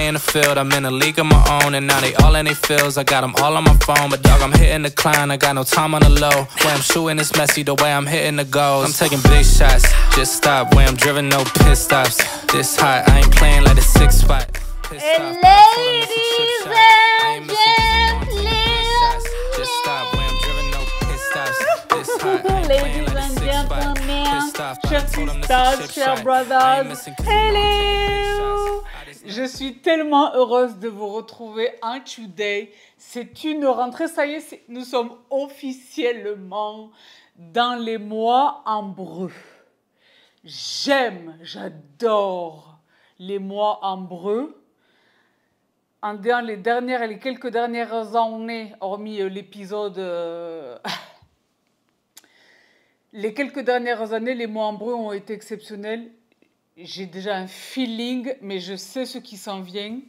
play in the field, I'm in a league of my own, and now they all in their fields. I got them all on my phone, but dog, I'm hitting the climb. I got no time on the low. Way I'm shooting is messy, the way I'm hitting the goals. I'm taking big shots, just stop. Way I'm driven, no pit stops. This hot, I ain't playing like a 6-spot. Ladies and gentlemen. Just stop. Way I'm driven, no pit stops. This hot, I ain't playing like a 6-spot. Chers sisters, chers brothers, hello! Je suis tellement heureuse de vous retrouver un today. C'est une rentrée, ça y est, nous sommes officiellement dans les mois ambreux. J'adore les mois ambreux. Les quelques dernières années, hormis l'épisode... Les quelques dernières années, les mois ambreux ont été exceptionnels. J'ai déjà un feeling, mais je sais ce qui s'en vient.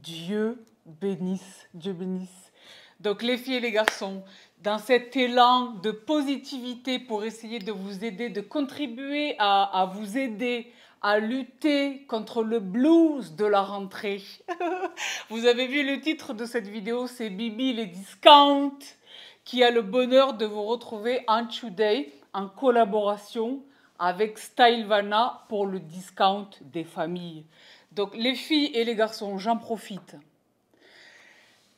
Dieu bénisse, Dieu bénisse. Donc les filles et les garçons, dans cet élan de positivité pour essayer de vous aider, de contribuer à vous aider à lutter contre le blues de la rentrée. Vous avez vu le titre de cette vidéo, c'est Bibi les discounts, qui a le bonheur de vous retrouver un today en collaboration avec Stylevana pour le discount des familles. Donc les filles et les garçons, j'en profite.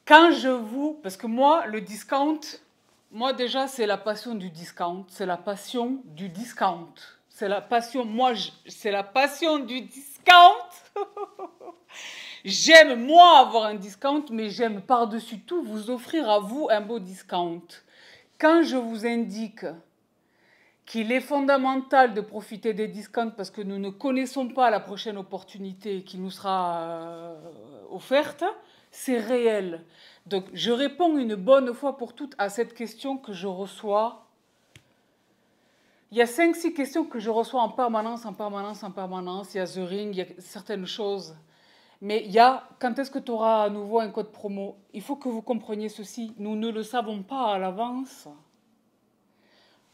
Parce que moi, le discount, moi déjà c'est la passion du discount, c'est la passion du discount. C'est la passion, c'est la passion du discount. J'aime, moi, avoir un discount, mais j'aime par-dessus tout vous offrir à vous un beau discount. Quand je vous indique qu'il est fondamental de profiter des discounts parce que nous ne connaissons pas la prochaine opportunité qui nous sera offerte, c'est réel. Donc, je réponds une bonne fois pour toutes à cette question que je reçois. Il y a 5-6 questions que je reçois en permanence. Il y a The Ring, il y a certaines choses. Mais il y a, quand est-ce que tu auras à nouveau un code promo? Il faut que vous compreniez ceci. Nous ne le savons pas à l'avance.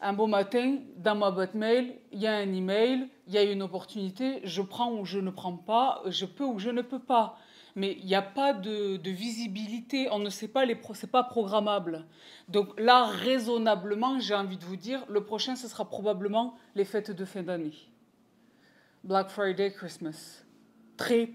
Un beau matin, dans ma boîte mail, il y a un email, il y a une opportunité, je prends ou je ne prends pas, je peux ou je ne peux pas. Mais il n'y a pas de visibilité, on ne sait pas, c'est pas programmable. Donc là, raisonnablement, j'ai envie de vous dire, le prochain, ce sera probablement les fêtes de fin d'année. Black Friday, Christmas. Très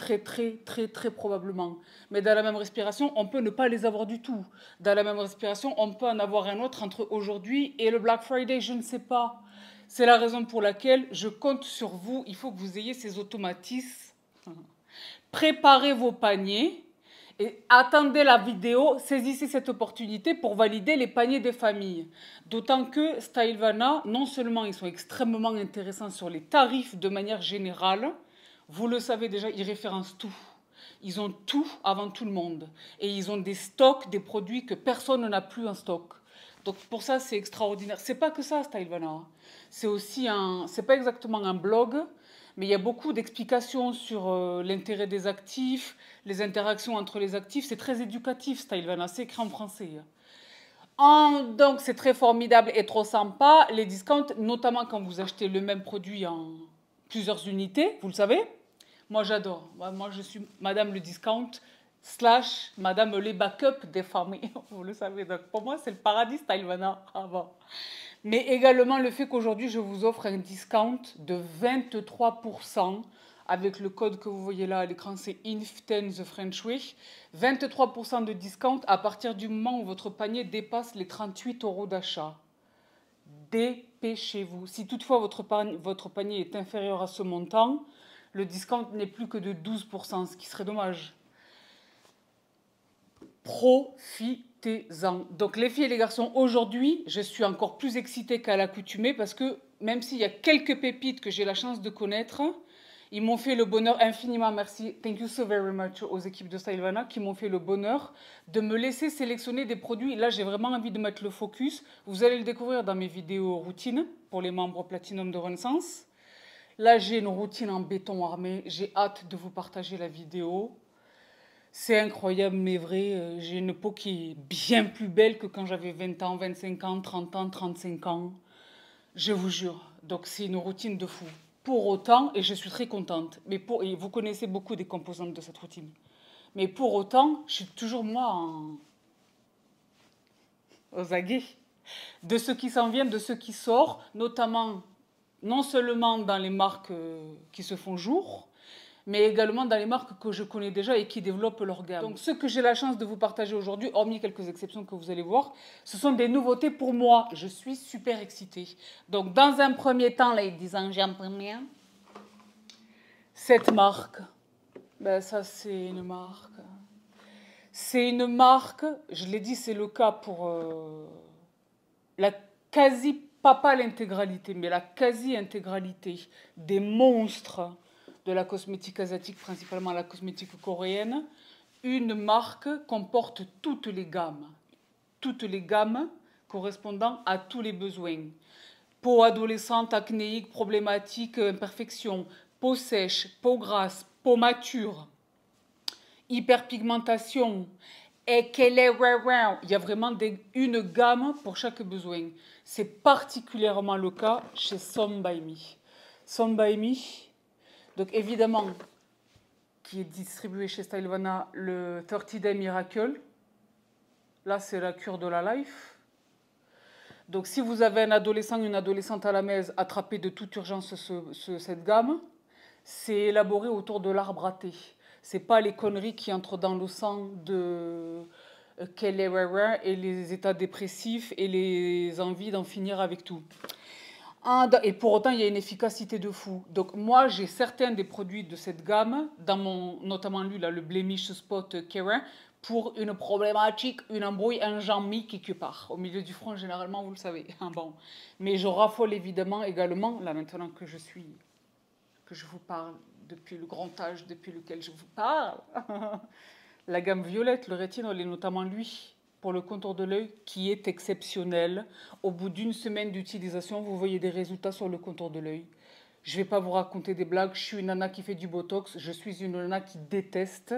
probablement. Mais dans la même respiration, on peut ne pas les avoir du tout. Dans la même respiration, on peut en avoir un autre entre aujourd'hui et le Black Friday, je ne sais pas. C'est la raison pour laquelle je compte sur vous. Il faut que vous ayez ces automatismes. Préparez vos paniers et attendez la vidéo, saisissez cette opportunité pour valider les paniers des familles. D'autant que Stylevana, non seulement ils sont extrêmement intéressants sur les tarifs de manière générale, vous le savez déjà, ils référencent tout. Ils ont tout avant tout le monde. Et ils ont des stocks, des produits que personne n'a plus en stock. Donc pour ça, c'est extraordinaire. C'est pas que ça, Stylevana. C'est aussi c'est pas exactement un blog, mais il y a beaucoup d'explications sur l'intérêt des actifs, les interactions entre les actifs. C'est très éducatif, Stylevana. C'est écrit en français. Donc c'est très formidable et trop sympa. Les discounts, notamment quand vous achetez le même produit en plusieurs unités, vous le savez. Moi, j'adore. Moi, je suis Madame le Discount / Madame les backups des familles. Vous le savez. Donc, pour moi, c'est le paradis Stylevana avant. Mais également le fait qu'aujourd'hui, je vous offre un discount de 23% avec le code que vous voyez là à l'écran, c'est INF10 The French Way. 23% de discount à partir du moment où votre panier dépasse les 38 € d'achat. Dépêchez-vous. Si toutefois votre panier est inférieur à ce montant, le discount n'est plus que de 12%, ce qui serait dommage. Profitez-en. Donc les filles et les garçons, aujourd'hui, je suis encore plus excitée qu'à l'accoutumée parce que même s'il y a quelques pépites que j'ai la chance de connaître, ils m'ont fait le bonheur, infiniment merci, thank you so very much aux équipes de Stylevana qui m'ont fait le bonheur de me laisser sélectionner des produits. Là, j'ai vraiment envie de mettre le focus. Vous allez le découvrir dans mes vidéos routines pour les membres Platinum de Renaissance. Là, j'ai une routine en béton armé. J'ai hâte de vous partager la vidéo. C'est incroyable, mais vrai. J'ai une peau qui est bien plus belle que quand j'avais 20 ans, 25 ans, 30 ans, 35 ans. Je vous jure. Donc, c'est une routine de fou. pour autant, et je suis très contente, et vous connaissez beaucoup des composantes de cette routine, mais pour autant, je suis toujours moi aux aguets de ce qui s'en vient, de ce qui sort, notamment, non seulement dans les marques qui se font jour, mais également dans les marques que je connais déjà et qui développent leur gamme. Donc ce que j'ai la chance de vous partager aujourd'hui, hormis quelques exceptions que vous allez voir, ce sont des nouveautés pour moi. Je suis super excitée. Donc dans un premier temps, ladies and gentlemen, cette marque, ben ça c'est une marque. C'est une marque, je l'ai dit, c'est le cas pour la quasi, pas l'intégralité, mais la quasi-intégralité des monstres de la cosmétique asiatique, principalement la cosmétique coréenne. Une marque comporte toutes les gammes correspondant à tous les besoins. Peau adolescente, acnéique, problématique, imperfection, peau sèche, peau grasse, peau mature, hyperpigmentation, et il y a vraiment une gamme pour chaque besoin. C'est particulièrement le cas chez Some By Me. Some By Me, donc évidemment, qui est distribué chez Stylevana, le 30 Day Miracle. Là, c'est la cure de la life. Donc si vous avez un adolescent, une adolescente à la maison, attrapez de toute urgence cette gamme. C'est élaboré autour de l'arbre à thé. C'est pas les conneries qui entrent dans le sang de Kelly et les états dépressifs et les envies d'en finir avec tout. Et pour autant, il y a une efficacité de fou. Donc moi, j'ai certains des produits de cette gamme, notamment lui, là, le Blemish Spot Karen, pour une problématique, une embrouille, un jambie quelque part. Au milieu du front, généralement, vous le savez. Bon. Mais je raffole évidemment également, là maintenant que je vous parle, depuis le grand âge depuis lequel je vous parle, la gamme violette, le rétinol, et notamment lui, pour le contour de l'œil, qui est exceptionnel. Au bout d'une semaine d'utilisation, vous voyez des résultats sur le contour de l'œil. Je ne vais pas vous raconter des blagues, je suis une nana qui fait du Botox, je suis une nana qui déteste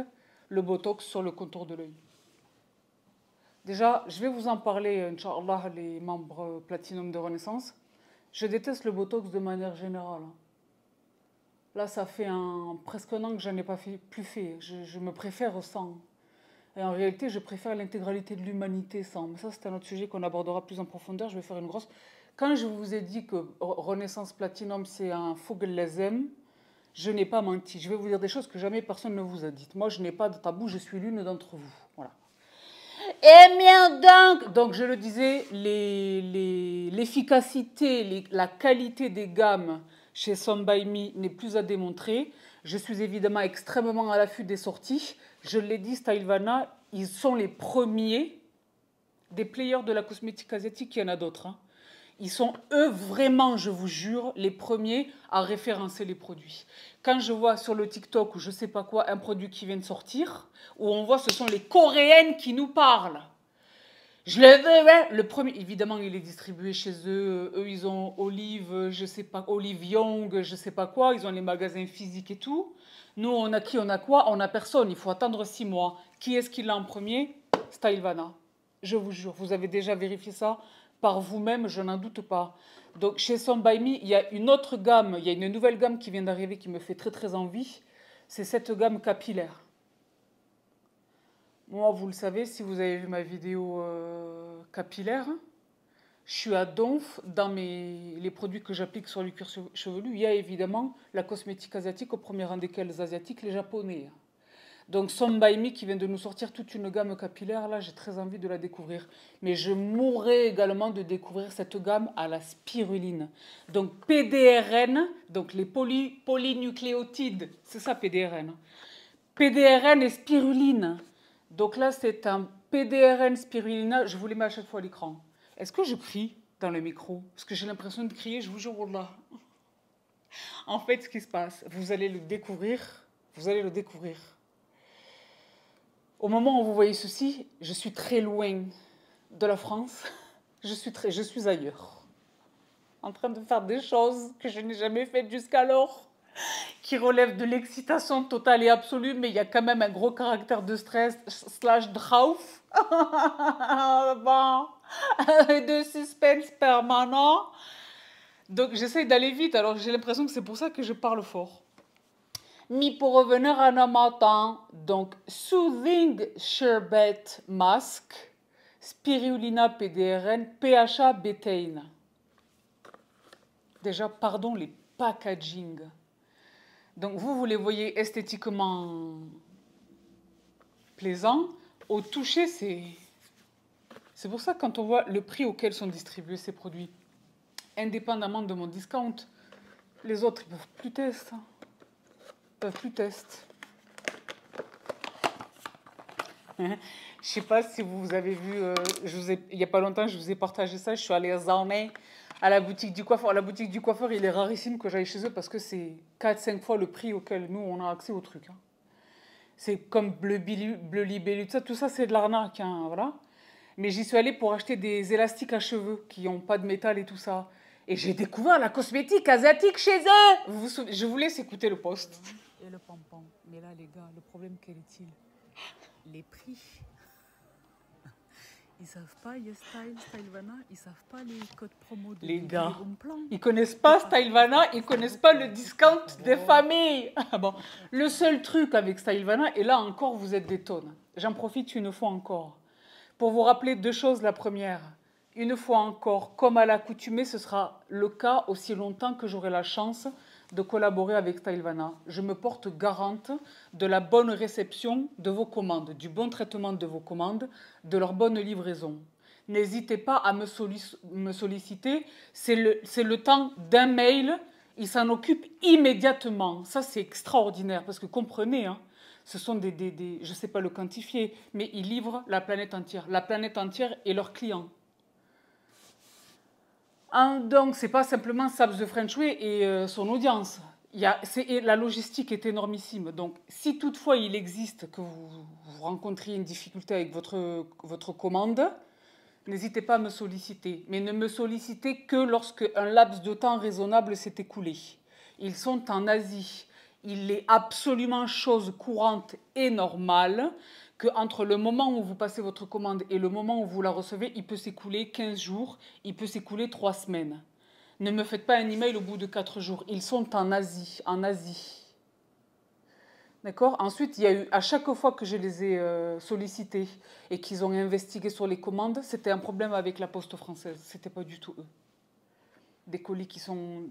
le Botox sur le contour de l'œil. Déjà, je vais vous en parler, Inch'Allah, les membres Platinum de Renaissance. Je déteste le Botox de manière générale. Là, ça fait presque un an que je n'en ai plus fait. Je me préfère sans. Et en réalité, je préfère l'intégralité de l'humanité sans. Mais ça, c'est un autre sujet qu'on abordera plus en profondeur. Je vais faire une grosse... Quand je vous ai dit que Renaissance Platinum, c'est un Fogellazem, je n'ai pas menti. Je vais vous dire des choses que jamais personne ne vous a dites. Moi, je n'ai pas de tabou, je suis l'une d'entre vous. Voilà. Et bien donc je le disais, l'efficacité, la qualité des gammes chez Some By Me n'est plus à démontrer. Je suis évidemment extrêmement à l'affût des sorties. Je l'ai dit, Stylevana, ils sont les premiers des players de la cosmétique asiatique. Il y en a d'autres. Hein. Ils sont, eux, vraiment, je vous jure, les premiers à référencer les produits. Quand je vois sur le TikTok ou je ne sais pas quoi, un produit qui vient de sortir, où on voit ce sont les Coréennes qui nous parlent. Je le veux, ouais. Le premier, évidemment, il est distribué chez eux. Eux, ils ont Olive, je sais pas, Olive Young, je sais pas quoi. Ils ont les magasins physiques et tout. Nous, on a qui, on a quoi? On a personne. Il faut attendre 6 mois. Qui est-ce qui l'a en premier? Stylevana. Je vous jure, vous avez déjà vérifié ça par vous-même, je n'en doute pas. Donc, chez Some By Me, il y a une autre gamme, il y a une nouvelle gamme qui vient d'arriver qui me fait très très envie. C'est cette gamme capillaire. Moi, vous le savez, si vous avez vu ma vidéo capillaire, je suis à donf dans les produits que j'applique sur le cuir chevelu. Il y a évidemment la cosmétique asiatique, au premier rang desquels les asiatiques, les japonais. Donc Some By Me qui vient de nous sortir toute une gamme capillaire, là j'ai très envie de la découvrir. Mais je mourrais également de découvrir cette gamme à la spiruline. Donc PDRN, donc les polynucléotides, c'est ça PDRN. PDRN et spiruline. Donc là c'est un PDRN spirulina, je vous les mets à chaque fois à l'écran. Est-ce que je crie dans le micro? Parce que j'ai l'impression de crier, je vous jure, là. En fait, ce qui se passe, vous allez le découvrir, Au moment où vous voyez ceci, je suis très loin de la France. Je suis ailleurs. En train de faire des choses que je n'ai jamais faites jusqu'alors, qui relèvent de l'excitation totale et absolue, mais il y a quand même un gros caractère de stress / drauf. Bon, de suspense permanent. Donc j'essaye d'aller vite, alors j'ai l'impression que c'est pour ça que je parle fort. Mais pour revenir à nos matins, donc Soothing Sherbet Mask, Spirulina PDRN, PHA Betaine. Déjà, pardon les packaging. Donc vous les voyez esthétiquement plaisants. Au toucher, c'est pour ça que quand on voit le prix auquel sont distribués ces produits, indépendamment de mon discount, les autres, ils ne peuvent plus tester. Peuvent plus tester. Je ne sais pas si vous avez vu, il n'y a pas longtemps, je vous ai partagé ça. Je suis allée à la boutique du coiffeur. La boutique du coiffeur, il est rarissime que j'aille chez eux parce que c'est 4-5 fois le prix auquel nous, on a accès au truc. Hein. C'est comme Bleu Libellule, tout ça, c'est de l'arnaque. Hein, voilà. Mais j'y suis allée pour acheter des élastiques à cheveux qui n'ont pas de métal et tout ça. Et j'ai découvert la cosmétique asiatique chez eux. Je vous laisse écouter le post. Et le pompon. Mais là, les gars, le problème, quel est-il? Les prix. Ils savent pas Stylevana, ils savent pas les codes promo de les gars. Bons Plans. Ils connaissent pas Stylevana, ils connaissent pas le discount des familles. Bon, le seul truc avec Stylevana, et là encore, vous êtes des tonnes. J'en profite une fois encore pour vous rappeler deux choses. La première, une fois encore, comme à l'accoutumée, ce sera le cas aussi longtemps que j'aurai la chance de collaborer avec Stylevana. Je me porte garante de la bonne réception de vos commandes, du bon traitement de vos commandes, de leur bonne livraison. N'hésitez pas à me solliciter. C'est le temps d'un mail. Ils s'en occupent immédiatement. Ça, c'est extraordinaire parce que comprenez, hein, ce sont je ne sais pas le quantifier, mais ils livrent la planète entière. La planète entière est leur client. Donc, ce n'est pas simplement Sabs de French Way et son audience. La logistique est énormissime. Donc, si toutefois il existe que vous rencontriez une difficulté avec votre commande, n'hésitez pas à me solliciter. Mais ne me sollicitez que lorsque un laps de temps raisonnable s'est écoulé. Ils sont en Asie. Il est absolument chose courante et normale qu'entre le moment où vous passez votre commande et le moment où vous la recevez, il peut s'écouler 15 jours, il peut s'écouler 3 semaines. Ne me faites pas un email au bout de 4 jours. Ils sont en Asie. D'accord? Ensuite, il y a eu, à chaque fois que je les ai sollicités et qu'ils ont investigué sur les commandes, c'était un problème avec la poste française. Ce n'était pas du tout eux. Des colis qui sont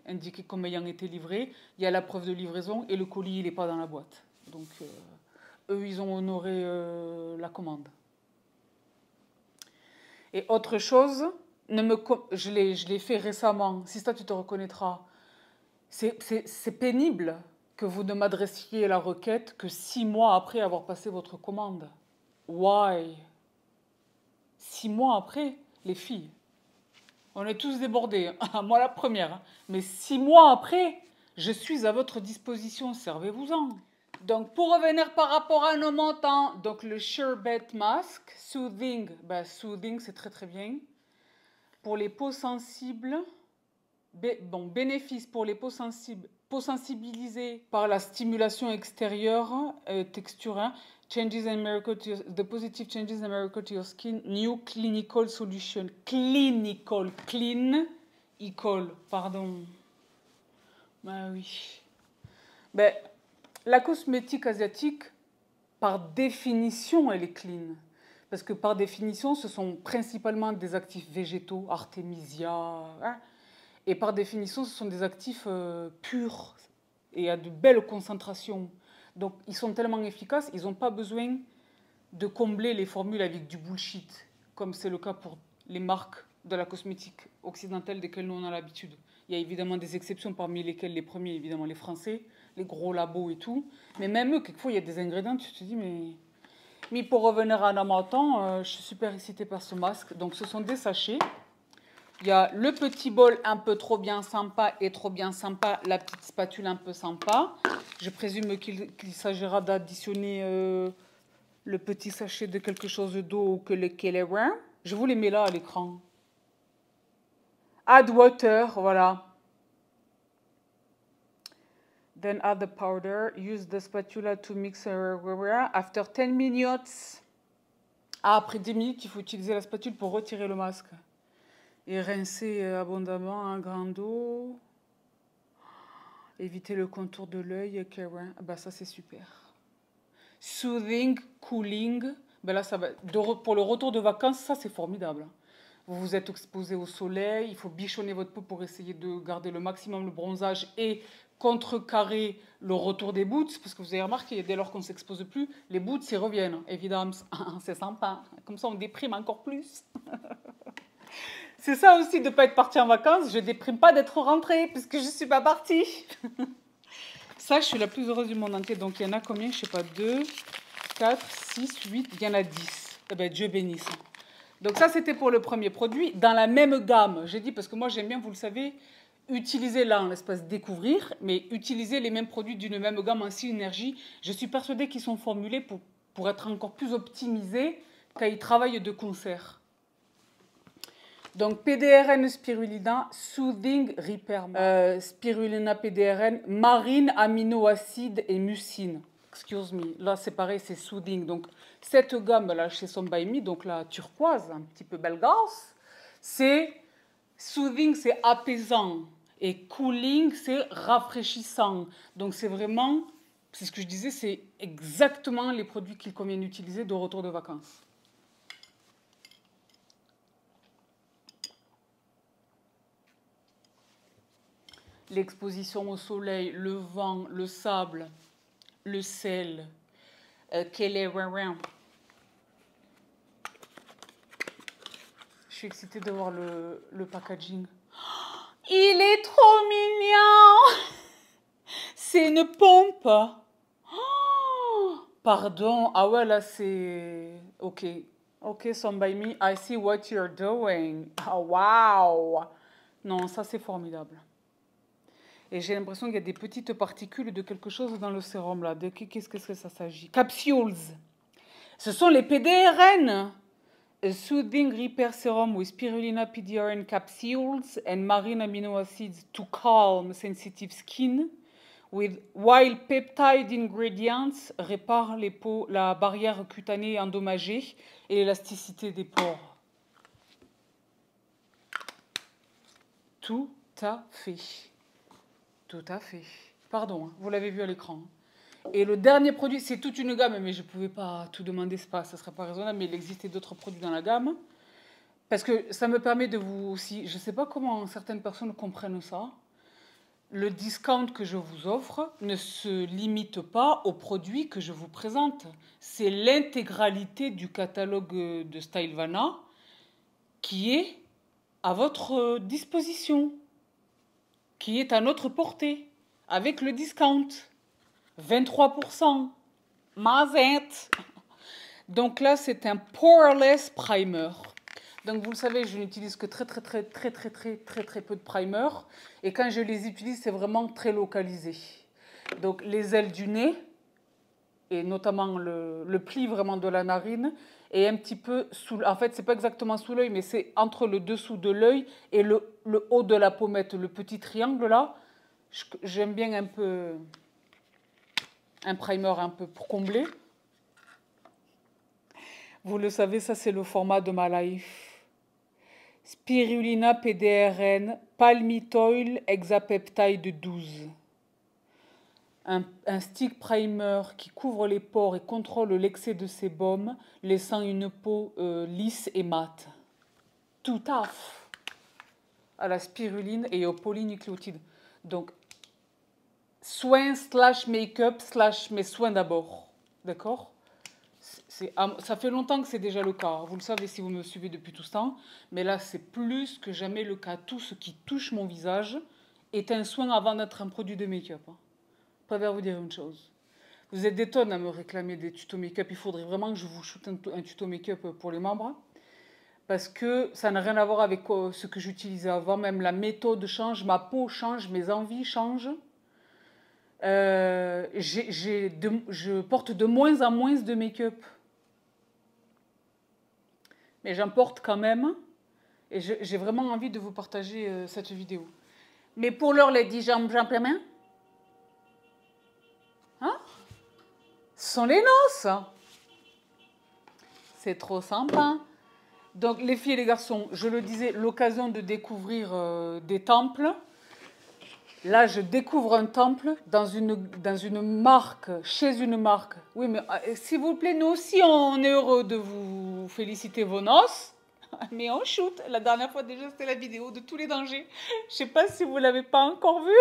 indiqués comme ayant été livrés, il y a la preuve de livraison et le colis, il n'est pas dans la boîte. Donc, eux, ils ont honoré la commande. Et autre chose, je l'ai fait récemment, si ça tu te reconnaîtras, c'est pénible que vous ne m'adressiez la requête que 6 mois après avoir passé votre commande. Why? 6 mois après, les filles. On est tous débordés, hein. Moi la première. Hein. Mais 6 mois après, je suis à votre disposition, servez-vous-en. Donc, pour revenir par rapport à nos montants, donc le Sherbet Mask, Soothing, Soothing, c'est très très bien. Pour les peaux sensibles, bénéfice pour les peaux sensibles, peau sensibilisée par la stimulation extérieure, texture, hein, changes and miracle to the positive changes and miracle to your skin, new clinical solution, pardon. Ben oui. La cosmétique asiatique, par définition, elle est clean. Parce que par définition, ce sont principalement des actifs végétaux, artémisia, hein, et par définition, ce sont des actifs purs et à de belles concentrations. Donc, ils sont tellement efficaces, ils n'ont pas besoin de combler les formules avec du bullshit, comme c'est le cas pour les marques de la cosmétique occidentale desquelles nous on a l'habitude. Il y a évidemment des exceptions, parmi lesquelles les premiers, évidemment, les Français, les gros labos et tout. Mais même eux, quelquefois, il y a des ingrédients, tu te dis, mais pour revenir à Namaton, je suis super excitée par ce masque. Donc, ce sont des sachets. Il y a le petit bol un peu trop bien sympa et trop bien sympa, la petite spatule un peu sympa. Je présume qu'il s'agira d'additionner le petit sachet de quelque chose d'eau que le Kelleran. Je vous les mets là à l'écran. Add water, voilà. Then add the powder. Use the spatula to mix after 10 minutes. Ah, après 10 minutes, il faut utiliser la spatule pour retirer le masque. Et rincer abondamment en grande eau. Éviter le contour de l'œil, Karen. Ah bah ça c'est super. Soothing, cooling. Ben là, ça va, pour le retour de vacances, ça c'est formidable. Vous vous êtes exposé au soleil, il faut bichonner votre peau pour essayer de garder le maximum le bronzage et contrecarrer le retour des boots, parce que vous avez remarqué, dès lors qu'on ne s'expose plus, les boots ils reviennent, évidemment. C'est sympa, comme ça on déprime encore plus. C'est ça aussi de ne pas être parti en vacances, je ne déprime pas d'être rentrée, puisque je ne suis pas partie. Ça, je suis la plus heureuse du monde entier, donc il y en a combien? Je ne sais pas, 2, 4, 6, 8, il y en a 10. Eh bien, Dieu bénisse. Donc ça, c'était pour le premier produit. Dans la même gamme, j'ai dit, parce que moi, j'aime bien, vous le savez, utiliser là, en l'espace découvrir, mais utiliser les mêmes produits d'une même gamme en synergie. Je suis persuadée qu'ils sont formulés pour être encore plus optimisés quand ils travaillent de concert. Donc, PDRN Spirulina, Soothing Repair. Spirulina PDRN, marine, aminoacides et mucine. Excuse me, là c'est pareil, c'est Soothing. Donc, cette gamme là chez Some By Me, donc la turquoise, un petit peu belgasse, c'est Soothing, c'est apaisant. Et Cooling, c'est rafraîchissant. Donc, c'est vraiment, c'est ce que je disais, c'est exactement les produits qu'il convient d'utiliser de retour de vacances. L'exposition au soleil, le vent, le sable, le sel, quel est Je suis excitée de voir le packaging. Il est trop mignon. C'est une pompe. Oh, pardon. Ah ouais, là c'est... Ok. Ok, Some By Me, I see what you're doing. Oh, wow. Non, ça c'est formidable. Et j'ai l'impression qu'il y a des petites particules de quelque chose dans le sérum là. De qu'est-ce que ça s'agit? Capsules. Ce sont les PDRN. A Soothing Repair Serum with Spirulina PDRN capsules and marine amino acids to calm sensitive skin. While peptide ingredients réparent les peaux, la barrière cutanée endommagée et l'élasticité des pores. Tout à fait. Tout à fait. Pardon, vous l'avez vu à l'écran. Et le dernier produit, c'est toute une gamme, mais je ne pouvais pas tout demander, ça ne serait pas raisonnable, mais il existait d'autres produits dans la gamme. Parce que ça me permet de vous aussi, je ne sais pas comment certaines personnes comprennent ça, le discount que je vous offre ne se limite pas aux produits que je vous présente. C'est l'intégralité du catalogue de Stylevana qui est à votre disposition, qui est à notre portée, avec le discount. 23%. Mazette. Donc là, c'est un Poreless Primer. Donc vous le savez, je n'utilise que très peu de primer. Et quand je les utilise, c'est vraiment très localisé. Donc les ailes du nez, et notamment le pli vraiment de la narine, et un petit peu sous... En fait, c'est pas exactement sous l'œil, mais c'est entre le dessous de l'œil et le haut de la pommette, le petit triangle là. J'aime bien un peu... un primer un peu pour combler. Vous le savez, ça c'est le format de ma life. Spirulina PDRN, Palmitoyl Hexapeptide 12. Un stick primer qui couvre les pores et contrôle l'excès de sébum, laissant une peau lisse et mate. Tout à la spiruline et aux polynucléotides. Donc, soins / make-up / mes soins d'abord. D'accord ? Ça fait longtemps que c'est déjà le cas. Vous le savez si vous me suivez depuis tout ce temps. Mais là, c'est plus que jamais le cas. Tout ce qui touche mon visage est un soin avant d'être un produit de make-up. Je préfère vous dire une chose. Vous êtes des tonnes à me réclamer des tutos make-up. Il faudrait vraiment que je vous shoote un tuto make-up pour les membres. Parce que ça n'a rien à voir avec ce que j'utilisais avant. Même la méthode change, ma peau change, mes envies changent. Je porte de moins en moins de make-up. Mais j'en porte quand même. Et j'ai vraiment envie de vous partager cette vidéo. Mais pour l'heure, les 10 jambes plein main. Hein? Ce sont les noces. C'est trop sympa. Donc, les filles et les garçons, je le disais, l'occasion de découvrir des temples. Là, je découvre un temple dans une marque, chez une marque. Oui, mais s'il vous plaît, nous aussi, on est heureux de vous féliciter vos noces. Mais on shoot. La dernière fois, déjà, c'était la vidéo de tous les dangers. Je sais pas si vous l'avez pas encore vue.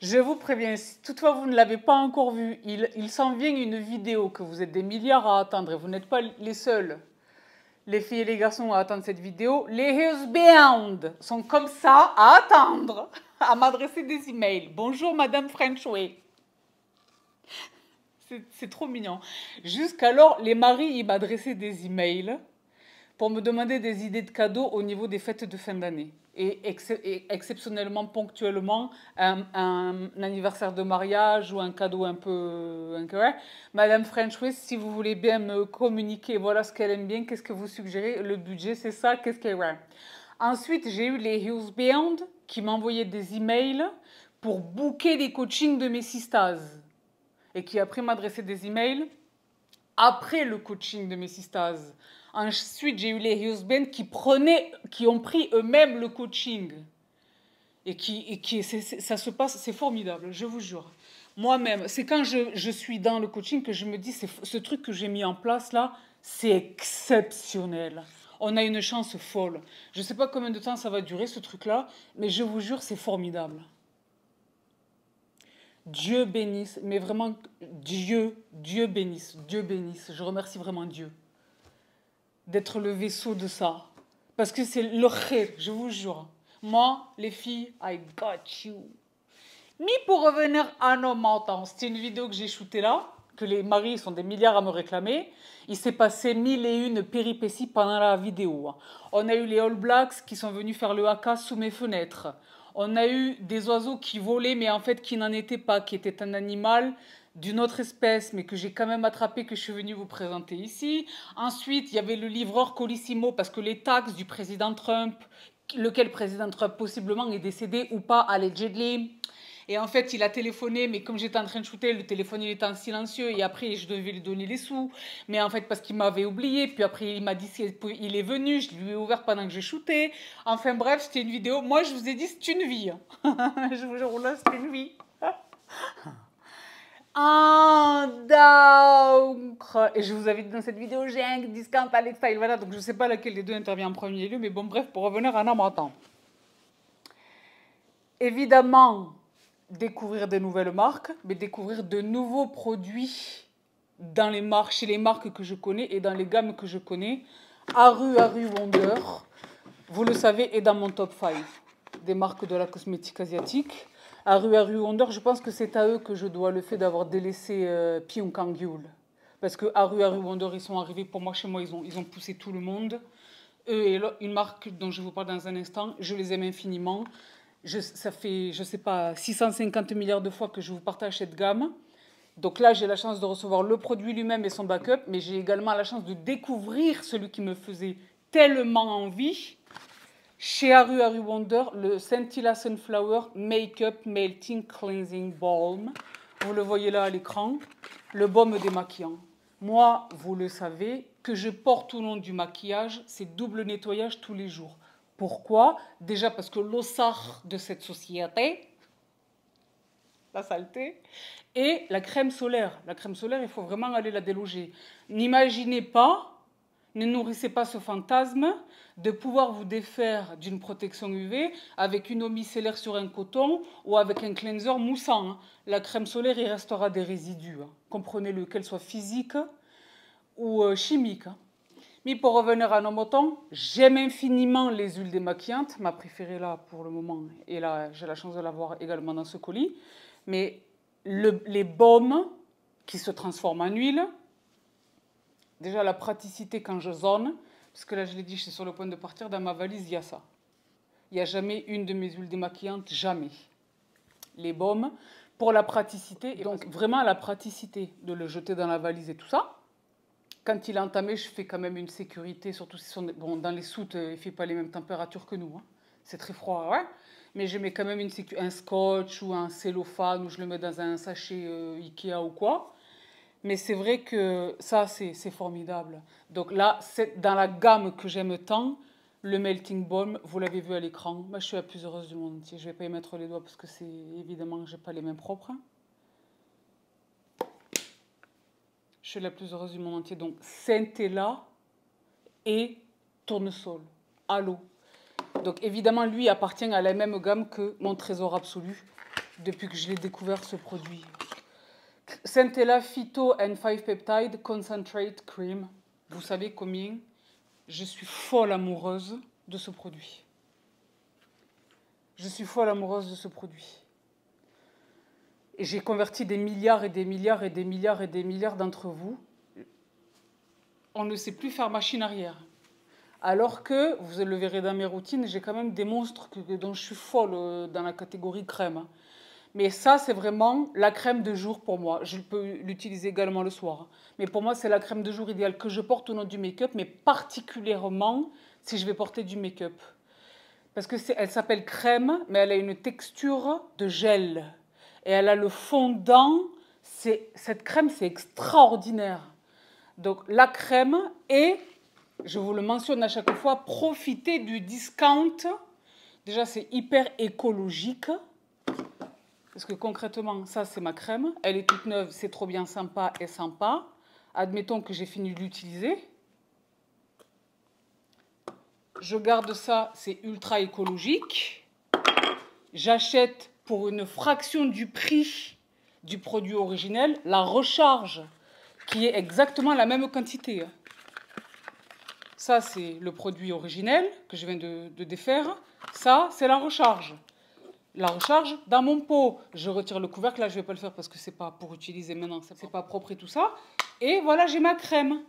Je vous préviens, si toutefois vous ne l'avez pas encore vue, il s'en vient une vidéo que vous êtes des milliards à attendre et vous n'êtes pas les seuls, les filles et les garçons, à attendre cette vidéo. Les husbands sont comme ça à attendre, à m'adresser des emails. Bonjour Madame Frenchway. C'est trop mignon. Jusqu'alors, les maris, ils m'adressaient des emails pour me demander des idées de cadeaux au niveau des fêtes de fin d'année. Et exceptionnellement, ponctuellement, un anniversaire de mariage ou un cadeau un peu incorrect. Madame Frenchway, si vous voulez bien me communiquer, voilà ce qu'elle aime bien, qu'est-ce que vous suggérez? Le budget, c'est ça, qu'est-ce qu'elle aime? Ensuite, j'ai eu les husbands qui m'envoyaient des emails pour booker les coachings de mes sisters. Et qui après m'adressaient des emails après le coaching de mes sisters. Ensuite, j'ai eu les husbands qui ont pris eux-mêmes le coaching. Et ça se passe, c'est formidable, je vous jure. Moi-même, c'est quand je suis dans le coaching que je me dis, ce truc que j'ai mis en place là, c'est exceptionnel. On a une chance folle. Je ne sais pas combien de temps ça va durer ce truc-là, mais je vous jure, c'est formidable. Dieu bénisse, mais vraiment, Dieu bénisse, Dieu bénisse. Je remercie vraiment Dieu d'être le vaisseau de ça. Parce que c'est le khir, je vous jure. Moi, les filles, I got you. Mais pour revenir à nos montants, c'était une vidéo que j'ai shootée là, que les maris sont des milliards à me réclamer. Il s'est passé 1001 péripéties pendant la vidéo. On a eu les All Blacks qui sont venus faire le haka sous mes fenêtres. On a eu des oiseaux qui volaient, mais en fait qui n'en étaient pas, qui était un animal d'une autre espèce, mais que j'ai quand même attrapé, que je suis venue vous présenter ici. Ensuite, il y avait le livreur Colissimo, parce que les taxes du président Trump, lequel président Trump possiblement est décédé ou pas, allegedly. Et en fait, il a téléphoné, mais comme j'étais en train de shooter, le téléphone il était en silencieux, et après je devais lui donner les sous. Mais en fait, parce qu'il m'avait oublié, puis après il m'a dit qu'il est venu, je lui ai ouvert pendant que je shootais. Enfin bref, c'était une vidéo. Moi, je vous ai dit, c'est une vie. Je vous jure, là, c'est une vie. Donc, et je vous avais dit dans cette vidéo, j'ai un discount à l'extile, voilà, donc je ne sais pas laquelle des deux intervient en premier lieu, mais bon, bref, pour revenir à Namatan. Évidemment, découvrir de nouvelles marques, mais découvrir de nouveaux produits dans les marques, chez les marques que je connais et dans les gammes que je connais. Aru Wonder, vous le savez, est dans mon top 5 des marques de la cosmétique asiatique. Aru Wonder, je pense que c'est à eux que je dois le fait d'avoir délaissé Pyong Kang Yul. Parce que Aru Wonder, ils sont arrivés pour moi, chez moi, ils ont poussé tout le monde. Eux et une marque dont je vous parle dans un instant, je les aime infiniment. Ça fait, je ne sais pas, 650 milliards de fois que je vous partage cette gamme. Donc là, j'ai la chance de recevoir le produit lui-même et son backup, mais j'ai également la chance de découvrir celui qui me faisait tellement envie. Chez Aru Wonder, le Scintilla Sunflower Makeup Melting Cleansing Balm. Vous le voyez là à l'écran, le baume démaquillant. Moi, vous le savez, que je porte tout au long du maquillage, c'est double nettoyage tous les jours. Pourquoi? Déjà parce que l'ossard de cette société, la saleté, et la crème solaire. La crème solaire, il faut vraiment aller la déloger. N'imaginez pas, ne nourrissez pas ce fantasme de pouvoir vous défaire d'une protection UV avec une eau micellaire sur un coton ou avec un cleanser moussant. La crème solaire, il restera des résidus. Comprenez-le, qu'elle soit physique ou chimique. Mais pour revenir à nos moutons, j'aime infiniment les huiles démaquillantes, ma préférée là pour le moment, et là j'ai la chance de l'avoir également dans ce colis. Mais les baumes qui se transforment en huile, déjà la praticité quand je zone, parce que là je l'ai dit, je suis sur le point de partir, dans ma valise il y a ça. Il n'y a jamais une de mes huiles démaquillantes, jamais. Les baumes, pour la praticité, et donc vraiment la praticité de le jeter dans la valise et tout ça. Quand il est entamé, je fais quand même une sécurité, surtout si sont, bon, dans les soutes, il ne fait pas les mêmes températures que nous. Hein. C'est très froid, ouais. Mais je mets quand même un scotch ou un cellophane, ou je le mets dans un sachet Ikea ou quoi. Mais c'est vrai que ça, c'est formidable. Donc là, dans la gamme que j'aime tant, le Melting Balm, vous l'avez vu à l'écran. Moi, je suis la plus heureuse du monde entier. Je ne vais pas y mettre les doigts parce que c'est évidemment que je n'ai pas les mains propres. Je suis la plus heureuse du monde entier. Donc, Centella et Tournesol à l'eau. Donc, évidemment, lui appartient à la même gamme que mon trésor absolu depuis que je l'ai découvert, ce produit. Centella Phyto and 5 Peptide Concentrate Cream. Vous savez combien je suis folle amoureuse de ce produit. Je suis folle amoureuse de ce produit. Et j'ai converti des milliards et des milliards et des milliards et des milliards d'entre vous. On ne sait plus faire machine arrière. Alors que, vous le verrez dans mes routines, j'ai quand même des monstres dont je suis folle dans la catégorie crème. Mais ça, c'est vraiment la crème de jour pour moi. Je peux l'utiliser également le soir. Mais pour moi, c'est la crème de jour idéale que je porte au nom du make-up, mais particulièrement si je vais porter du make-up. Parce qu'elle s'appelle crème, mais elle a une texture de gel. Et elle a le fondant. Cette crème, c'est extraordinaire. Donc, la crème, et, je vous le mentionne à chaque fois, profitez du discount. Déjà, c'est hyper écologique. Parce que concrètement, ça, c'est ma crème. Elle est toute neuve, c'est trop bien sympa et sympa. Admettons que j'ai fini de l'utiliser. Je garde ça, c'est ultra écologique. J'achète pour une fraction du prix du produit originel la recharge, qui est exactement la même quantité. Ça, c'est le produit originel que je viens de défaire. Ça, c'est la recharge. La recharge dans mon pot. Je retire le couvercle. Là, je ne vais pas le faire parce que ce n'est pas pour utiliser maintenant. Ce n'est pas propre et tout ça. Et voilà, j'ai ma crème.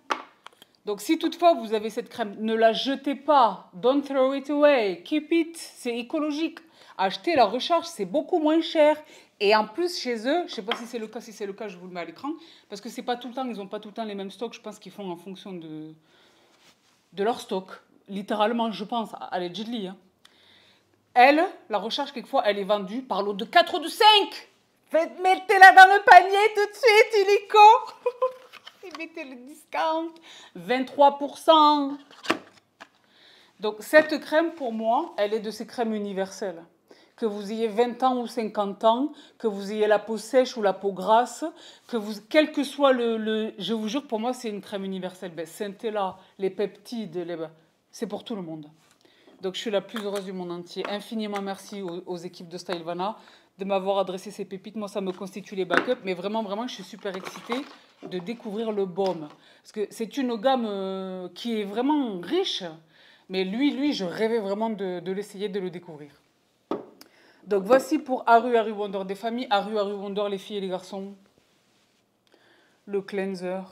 Donc, si toutefois vous avez cette crème, ne la jetez pas. Don't throw it away. Keep it. C'est écologique. Achetez la recharge, c'est beaucoup moins cher. Et en plus, chez eux, je ne sais pas si c'est le cas. Si c'est le cas, je vous le mets à l'écran. Parce que c'est pas tout le temps, ils n'ont pas tout le temps les mêmes stocks. Je pense qu'ils font en fonction de leur stock. Littéralement, je pense. Allegedly, hein. Elle, la recharge, quelquefois, elle est vendue par lot de 4 ou de 5. Mettez-la dans le panier tout de suite, illico. Et mettez le discount. 23%. Donc, cette crème, pour moi, elle est de ces crèmes universelles. Que vous ayez 20 ans ou 50 ans, que vous ayez la peau sèche ou la peau grasse, quel que soit je vous jure, pour moi, c'est une crème universelle. Centella, les peptides, c'est pour tout le monde. Donc, je suis la plus heureuse du monde entier. Infiniment merci aux équipes de Stylevana de m'avoir adressé ces pépites. Moi, ça me constitue les backups. Mais vraiment, vraiment, je suis super excitée de découvrir le baume. Parce que c'est une gamme qui est vraiment riche. Mais lui, je rêvais vraiment de l'essayer, de le découvrir. Donc, voici pour Aru Wonder des familles. Aru Wonder, les filles et les garçons. Le cleanser.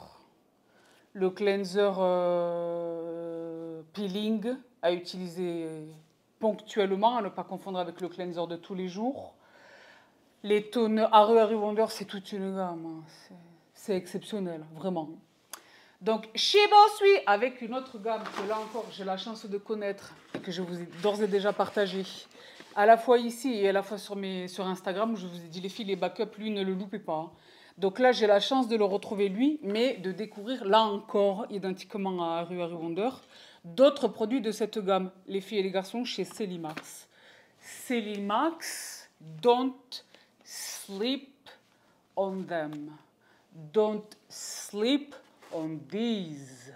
Le cleanser peeling à utiliser ponctuellement, à ne pas confondre avec le cleanser de tous les jours. Les toners Aru Wonder, c'est toute une gamme. C'est exceptionnel, vraiment. Donc, Shibosui, avec une autre gamme que là encore, j'ai la chance de connaître et que je vous ai d'ores et déjà partagée, à la fois ici et à la fois sur Instagram, où je vous ai dit, les filles, les backups, lui, ne le loupez pas. Donc là, j'ai la chance de le retrouver, lui, mais de découvrir, là encore, identiquement à Aru Wonder, d'autres produits de cette gamme, les filles et les garçons, chez Celimax. Celimax, don't sleep on them. Don't sleep on these.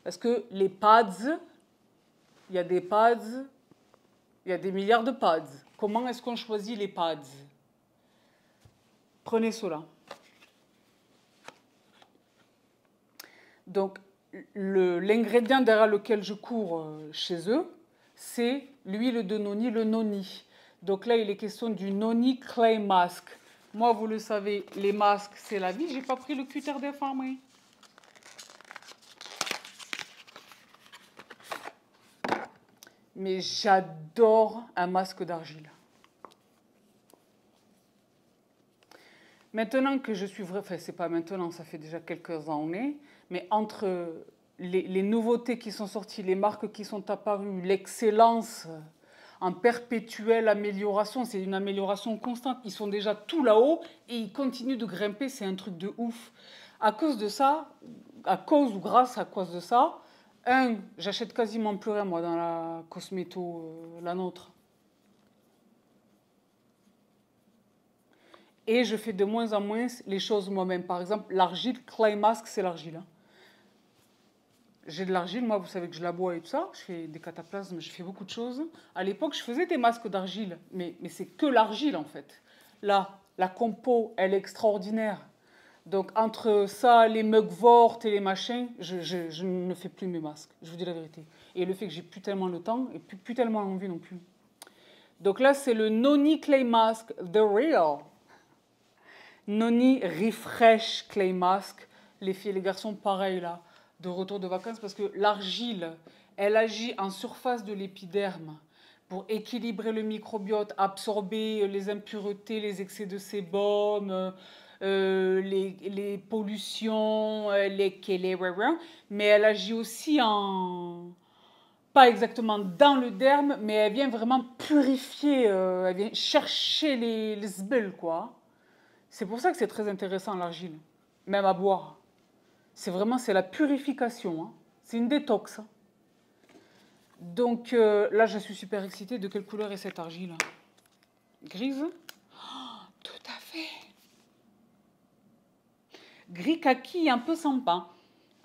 Parce que les pads, il y a des pads, il y a des milliards de pads. Comment est-ce qu'on choisit les pads? Prenez cela. Donc, l'ingrédient derrière lequel je cours chez eux, c'est l'huile de noni, le noni. Donc là, il est question du noni clay mask. Moi, vous le savez, les masques, c'est la vie. J'ai pas pris le cutter des femmes. Hein. Mais j'adore un masque d'argile. Maintenant que je suis vrai, enfin c'est pas maintenant, ça fait déjà quelques années, mais entre les nouveautés qui sont sorties, les marques qui sont apparues, l'excellence en perpétuelle amélioration. C'est une amélioration constante. Ils sont déjà tout là-haut et ils continuent de grimper. C'est un truc de ouf. À cause de ça, à cause ou grâce à cause de ça, j'achète quasiment plus rien, moi, dans la cosméto, la nôtre. Et je fais de moins en moins les choses moi-même. Par exemple, l'argile, Clay Mask, c'est l'argile. Hein. J'ai de l'argile, moi, vous savez que je la bois et tout ça. Je fais des cataplasmes, je fais beaucoup de choses. À l'époque, je faisais des masques d'argile, mais c'est que l'argile, en fait. Là, la compo, elle est extraordinaire. Donc, entre ça, les mugwort et les machins, je ne fais plus mes masques. Je vous dis la vérité. Et le fait que j'ai plus tellement le temps et plus tellement l'envie non plus. Donc là, c'est le Noni Clay Mask The Real. Noni Refresh Clay Mask. Les filles et les garçons, pareil là, de retour de vacances, parce que l'argile, elle agit en surface de l'épiderme pour équilibrer le microbiote, absorber les impuretés, les excès de sébum, les pollutions, mais elle agit aussi pas exactement dans le derme, mais elle vient vraiment purifier, elle vient chercher les sbulles, quoi. C'est pour ça que c'est très intéressant l'argile, même à boire. C'est la purification, hein. C'est une détox. Hein. Donc là, je suis super excitée. De quelle couleur est cette argile? Grise? Oh, tout à fait. Gris kaki, un peu sans pain.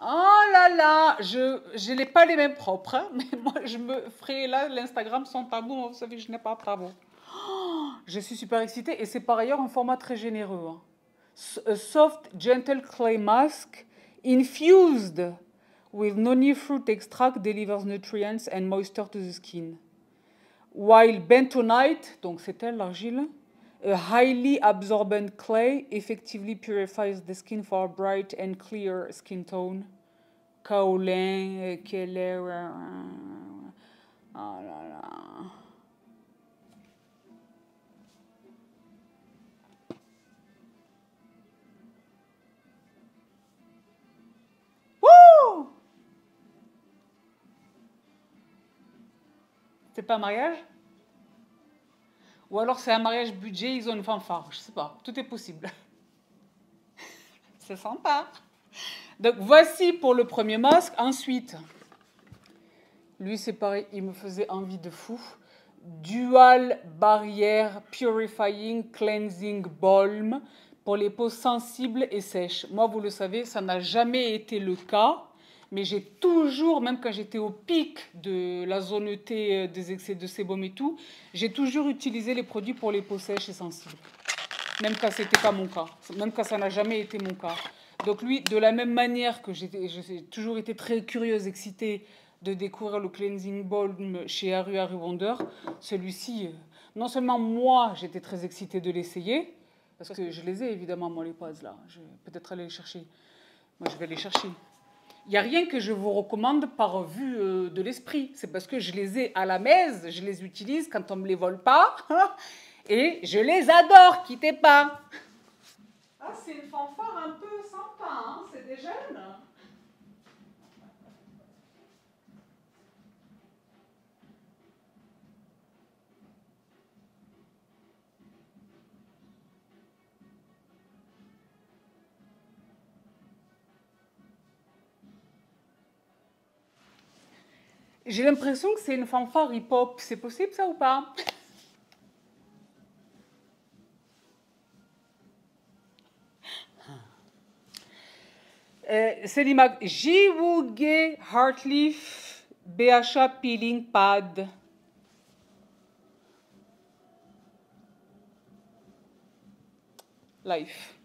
Oh là là, je n'ai pas les mêmes propres, hein, mais moi, je me ferai là, l'Instagram sans tabou. Vous savez que je n'ai pas de tabou. Oh, je suis super excitée et c'est par ailleurs un format très généreux. Hein. A soft, gentle clay mask infused with noni fruit extract delivers nutrients and moisture to the skin. While bentonite, donc c'est elle l'argile, a highly absorbent clay effectively purifies the skin for a bright and clear skin tone. Kaolin, Keller. Oh là là. Wouh! C'est pas un mariage? Ou alors c'est un mariage budget, ils ont une fanfare. Je sais pas, tout est possible. C'est sympa. Donc voici pour le premier masque. Ensuite, lui c'est pareil, il me faisait envie de fou. Dual Barrière Purifying Cleansing Balm pour les peaux sensibles et sèches. Moi, vous le savez, ça n'a jamais été le cas. Mais j'ai toujours, même quand j'étais au pic de la zone T, des excès de sébum et tout, j'ai toujours utilisé les produits pour les peaux sèches et sensibles. Même quand ce n'était pas mon cas. Même quand ça n'a jamais été mon cas. Donc lui, de la même manière que j'ai toujours été très curieuse, excitée de découvrir le Cleansing Balm chez Aru Wonder, celui-ci, non seulement moi, j'étais très excitée de l'essayer, parce que je les ai évidemment, moi, les pads là. Je vais peut-être aller les chercher. Moi, je vais les chercher. Il n'y a rien que je vous recommande par vue de l'esprit. C'est parce que je les ai à la maison, je les utilise quand on ne me les vole pas. Et je les adore, quittez pas. Ah, c'est une fanfare un peu sympa, hein, c'est des jeunes. J'ai l'impression que c'est une fanfare hip-hop. C'est possible ça ou pas? C'est l'image Jiwuge Heartleaf BHA Peeling Pad. Life.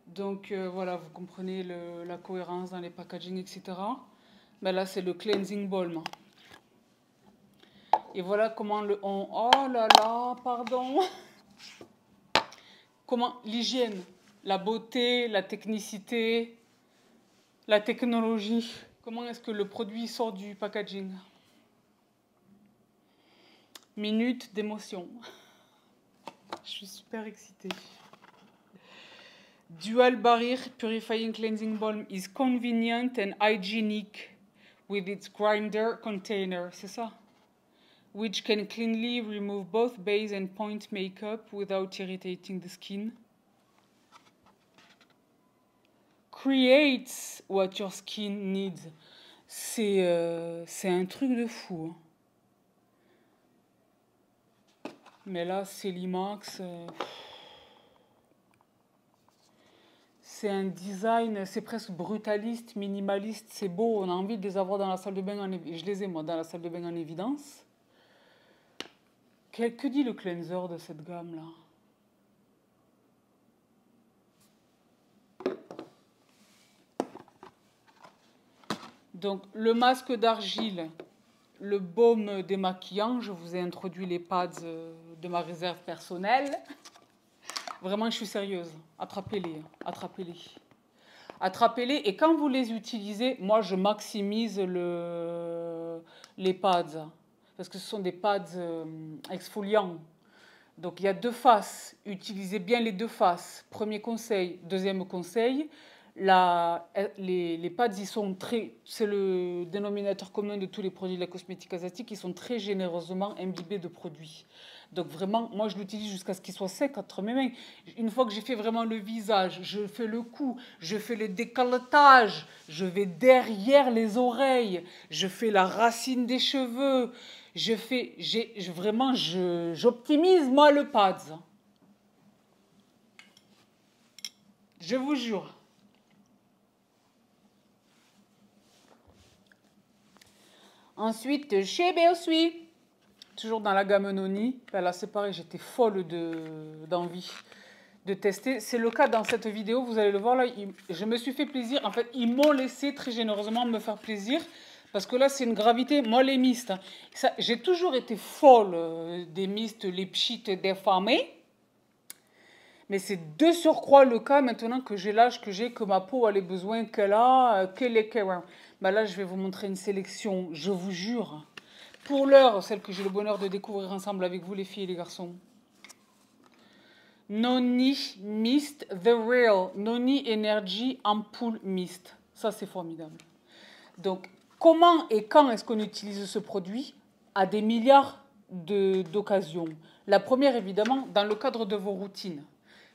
Donc voilà, vous comprenez la cohérence dans les packaging, etc. Mais là, c'est le cleansing balm. Et voilà comment oh là là, pardon. Comment l'hygiène, la beauté, la technicité, la technologie. Comment est-ce que le produit sort du packaging? Minute d'émotion. Je suis super excitée. Dual Barrier Purifying Cleansing Balm is convenient and hygienic with its grinder container. C'est ça. which can cleanly remove both base and point makeup without irritating the skin. Creates what your skin needs. C'est un truc de fou. Hein. Mais là, c'est l'IMAX. C'est un design, c'est presque brutaliste, minimaliste, c'est beau. On a envie de les avoir dans la salle de bain en évidence. Je les ai, moi, dans la salle de bain en évidence. Que dit le cleanser de cette gamme-là? Donc, le masque d'argile, le baume démaquillant. Je vous ai introduit les pads de ma réserve personnelle. Vraiment, je suis sérieuse. Attrapez-les, attrapez-les. Attrapez-les et quand vous les utilisez, moi, je maximise les pads. Parce que ce sont des pads exfoliants. Donc, il y a deux faces. Utilisez bien les deux faces. Premier conseil. Deuxième conseil. Les pads, c'est le dénominateur commun de tous les produits de la cosmétique asiatique, ils sont très généreusement imbibés de produits. Donc vraiment, moi je l'utilise jusqu'à ce qu'il soit sec entre mes mains. Une fois que j'ai fait vraiment le visage, je fais le cou, je fais le décolletage, je vais derrière les oreilles, je fais la racine des cheveux, j'optimise moi le pads. Je vous jure. Ensuite, chez Beosui, toujours dans la gamme Noni. Ben là, c'est pareil, j'étais folle d'envie de tester. C'est le cas dans cette vidéo, vous allez le voir là. Je me suis fait plaisir. En fait, ils m'ont laissé très généreusement me faire plaisir. Parce que là, c'est une gravité. Moi, les mistes, j'ai toujours été folle des mistes, les pchites déformés. Mais c'est de surcroît le cas maintenant que j'ai l'âge que j'ai, que ma peau a les besoins qu'elle a, qu'elle est. Ben là, je vais vous montrer une sélection, je vous jure. Pour l'heure, celle que j'ai le bonheur de découvrir ensemble avec vous, les filles et les garçons. Noni Mist The Real. Noni Energy Ampoule Mist. Ça, c'est formidable. Donc, comment et quand est-ce qu'on utilise ce produit? À des milliards d'occasions. La première, évidemment, dans le cadre de vos routines.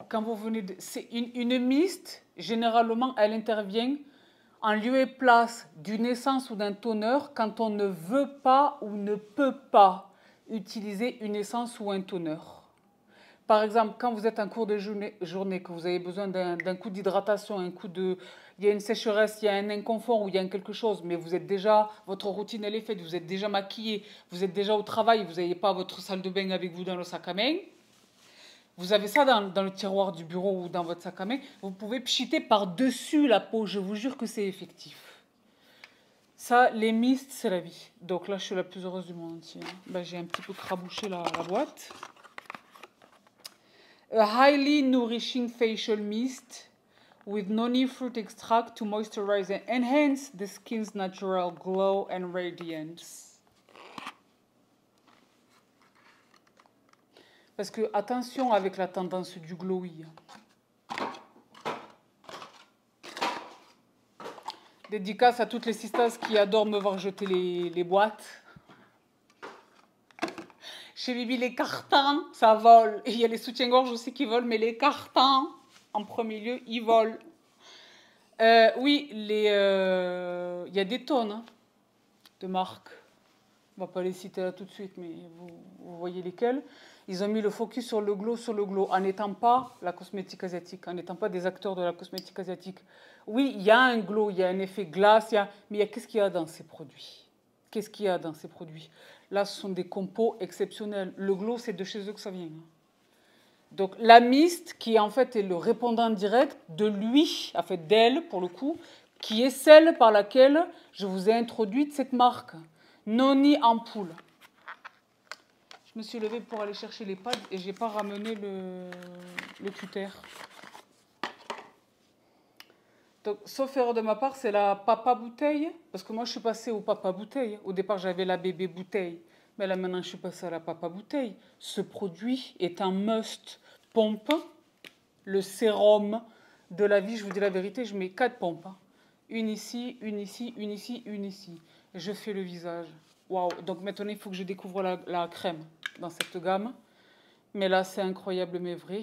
Quand vous venez de... C'est une mist, généralement, elle intervient en lieu et place d'une essence ou d'un toner quand on ne veut pas ou ne peut pas utiliser une essence ou un toner. Par exemple, quand vous êtes en cours de journée, que vous avez besoin d'un coup d'hydratation, il y a une sécheresse, il y a un inconfort ou il y a quelque chose, mais vous êtes déjà, votre routine elle est faite, vous êtes déjà maquillé, vous êtes déjà au travail, vous n'avez pas votre salle de bain avec vous dans le sac à main. Vous avez ça dans le tiroir du bureau ou dans votre sac à main. Vous pouvez pchiter par-dessus la peau. Je vous jure que c'est effectif. Ça, les mistes, c'est la vie. Donc là, je suis la plus heureuse du monde entier. Ben, j'ai un petit peu crabouché la boîte. A highly nourishing facial mist with noni fruit extract to moisturize and enhance the skin's natural glow and radiance. Parce que, attention avec la tendance du glowy. Dédicace à toutes les sistas qui adorent me voir jeter les boîtes. Chez Bibi, les cartons, ça vole. Et il y a les soutiens-gorge aussi qui volent, mais les cartons, en premier lieu, ils volent. Oui, il y a des tonnes de marques. On ne va pas les citer là tout de suite, mais vous voyez lesquelles. Ils ont mis le focus sur le glow, en n'étant pas la cosmétique asiatique, en n'étant pas des acteurs de la cosmétique asiatique. Oui, il y a un glow, il y a un effet glace, mais qu'est-ce qu'il y a dans ces produits? Qu'est-ce qu'il y a dans ces produits? Là, ce sont des compos exceptionnels. Le glow, c'est de chez eux que ça vient. Donc, la mist, qui en fait est le répondant direct de lui, en fait d'elle, pour le coup, qui est celle par laquelle je vous ai introduite cette marque. Noni Ampoule. Je me suis levée pour aller chercher les pads et je n'ai pas ramené le cutter. Donc, sauf erreur de ma part, c'est la papa bouteille. Parce que moi, je suis passée au papa bouteille. Au départ, j'avais la bébé bouteille. Mais là, maintenant, je suis passée à la papa bouteille. Ce produit est un must. Pompe, le sérum de la vie. Je vous dis la vérité, je mets 4 pompes. Une ici, une ici, une ici, une ici. Je fais le visage. Waouh. Donc maintenant, il faut que je découvre la crème dans cette gamme. Mais là, c'est incroyable, mais vrai.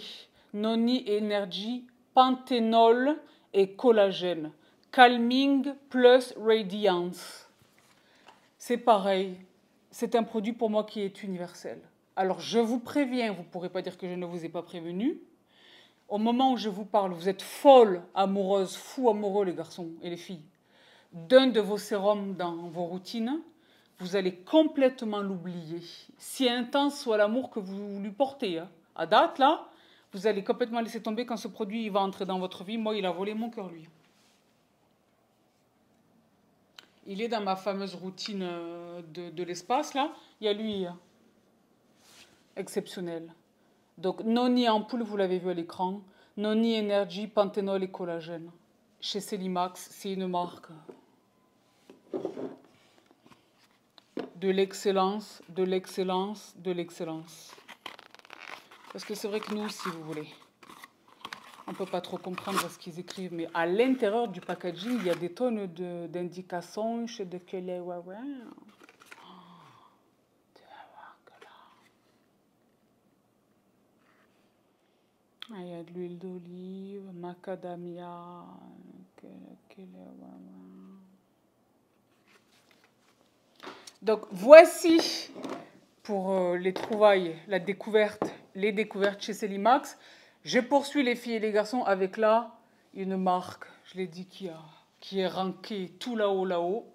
Noni Energy, panthénol et collagène. Calming plus Radiance. C'est pareil. C'est un produit pour moi qui est universel. Alors, je vous préviens, vous ne pourrez pas dire que je ne vous ai pas prévenu. Au moment où je vous parle, vous êtes folle amoureuse, fou amoureux les garçons et les filles, d'un de vos sérums dans vos routines, vous allez complètement l'oublier. Si intense soit l'amour que vous lui portez, hein. À date, là, vous allez complètement laisser tomber quand ce produit il va entrer dans votre vie. Moi, il a volé mon cœur, lui. Il est dans ma fameuse routine de l'espace, là. Il y a lui, exceptionnel. Donc, Noni Ampoule, vous l'avez vu à l'écran. Noni Energy, panthénol et collagène. Chez Celimax, c'est une marque de l'excellence, de l'excellence, de l'excellence. Parce que c'est vrai que nous, si vous voulez, on ne peut pas trop comprendre ce qu'ils écrivent, mais à l'intérieur du packaging, il y a des tonnes d'indications chez de quel est. Ouais, ouais. Il y a de l'huile d'olive, macadamia. Donc voici pour les trouvailles, la découverte, les découvertes chez Celimax. Je poursuis les filles et les garçons avec là une marque, je l'ai dit, qui est rankée tout là-haut,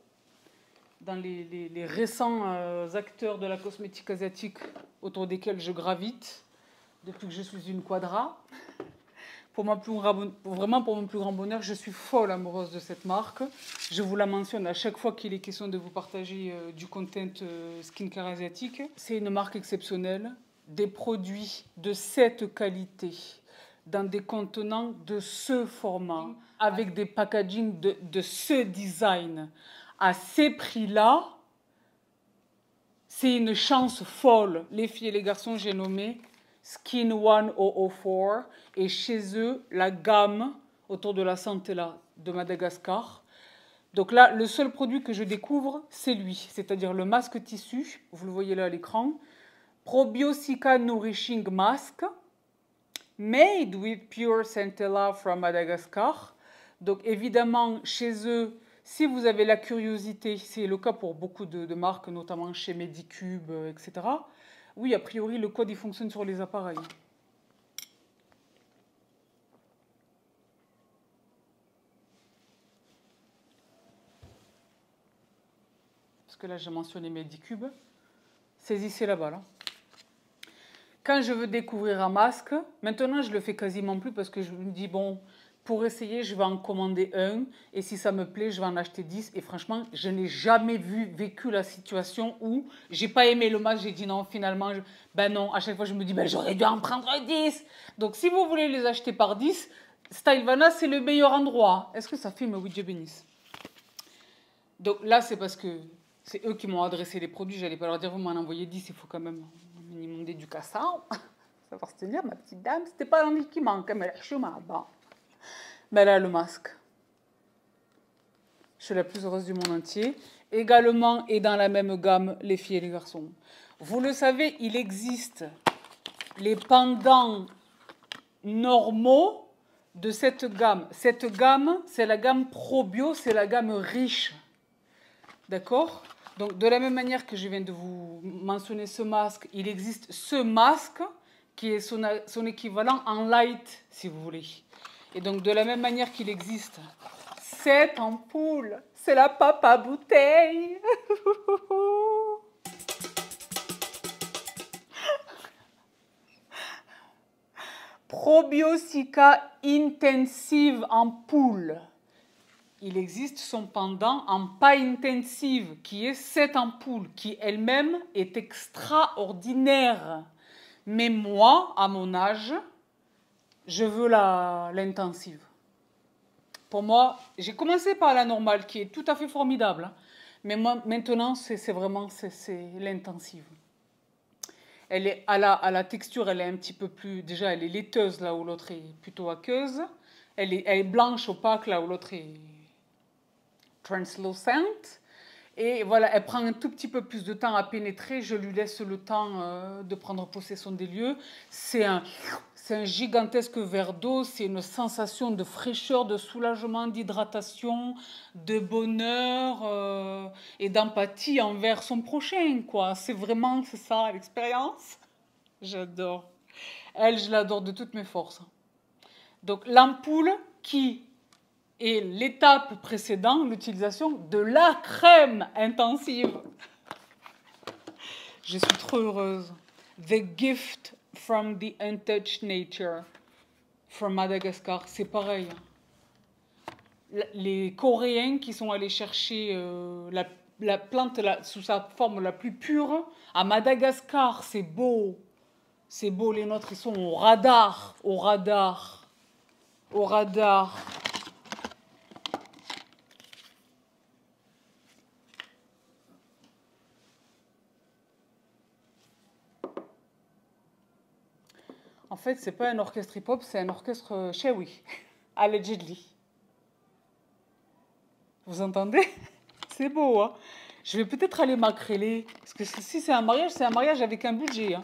dans les récents acteurs de la cosmétique asiatique autour desquels je gravite depuis que je suis une quadra. Vraiment pour mon plus grand bonheur, je suis folle amoureuse de cette marque. Je vous la mentionne à chaque fois qu'il est question de vous partager du content skincare asiatique. C'est une marque exceptionnelle, des produits de cette qualité, dans des contenants de ce format, avec des packaging de ce design. À ces prix-là, c'est une chance folle. Les filles et les garçons, j'ai nommé Skin 1004 et chez eux, la gamme autour de la santé là, de Madagascar. Donc là, le seul produit que je découvre, c'est lui, c'est-à-dire le masque tissu, vous le voyez là à l'écran, Probiotica Nourishing Mask, made with pure centella from Madagascar. Donc évidemment, chez eux, si vous avez la curiosité, c'est le cas pour beaucoup de marques, notamment chez Medicube, etc., oui, a priori, le code il fonctionne sur les appareils. Parce que là, j'ai mentionné Medicube. Saisissez la balle. Quand je veux découvrir un masque, maintenant, je le fais quasiment plus parce que je me dis, bon, pour essayer, je vais en commander un. Et si ça me plaît, je vais en acheter 10. Et franchement, je n'ai jamais vécu la situation où j'ai pas aimé le masque. J'ai dit non, finalement, ben non. À chaque fois, je me dis, ben j'aurais dû en prendre 10. Donc, si vous voulez les acheter par 10, Stylevana, c'est le meilleur endroit. Est-ce que ça filme? Oui, Dieu bénisse. Donc là, c'est parce que c'est eux qui m'ont adressé les produits. J'allais pas leur dire, vous m'en envoyez 10. Il faut quand même un minimum d'éducation. Savoir se tenir, ma petite dame. C'était pas l'envie qui manque, mais la chemin, bon. Ben là, le masque. Je suis la plus heureuse du monde entier. Également, et dans la même gamme, les filles et les garçons. Vous le savez, il existe les pendants normaux de cette gamme. Cette gamme, c'est la gamme Probio, c'est la gamme riche. D'accord? Donc, de la même manière que je viens de vous mentionner ce masque, il existe ce masque qui est son équivalent en light, si vous voulez. Et donc, de la même manière qu'il existe cette ampoule, c'est la papa bouteille. Probiotica Intensive ampoule. Il existe son pendant en pas intensive, qui est cette ampoule, qui elle-même est extraordinaire. Mais moi, à mon âge, je veux l'intensive. Pour moi, j'ai commencé par la normale, qui est tout à fait formidable. Hein. Mais moi, maintenant, c'est vraiment l'intensive. Elle est à la texture, elle est un petit peu plus... Déjà, elle est laiteuse, là où l'autre est plutôt aqueuse. Elle est blanche, opaque, là où l'autre est translucent. Et voilà, elle prend un tout petit peu plus de temps à pénétrer. Je lui laisse le temps de prendre possession des lieux. C'est un gigantesque verre d'eau. C'est une sensation de fraîcheur, de soulagement, d'hydratation, de bonheur et d'empathie envers son prochain, quoi. C'est ça l'expérience. J'adore. Elle, je l'adore de toutes mes forces. Donc l'ampoule qui est l'étape précédente, l'utilisation de la crème intensive. Je suis trop heureuse. The gift from the untouched nature from Madagascar. C'est pareil. Les Coréens qui sont allés chercher la plante sous sa forme la plus pure à Madagascar, c'est beau. C'est beau, les nôtres, ils sont au radar, au radar, au radar. En fait, c'est pas un orchestre hip-hop, c'est un orchestre Chewi, allegedly. Vous entendez? C'est beau, hein? Je vais peut-être aller m'accréler, parce que si c'est un mariage avec un budget, hein.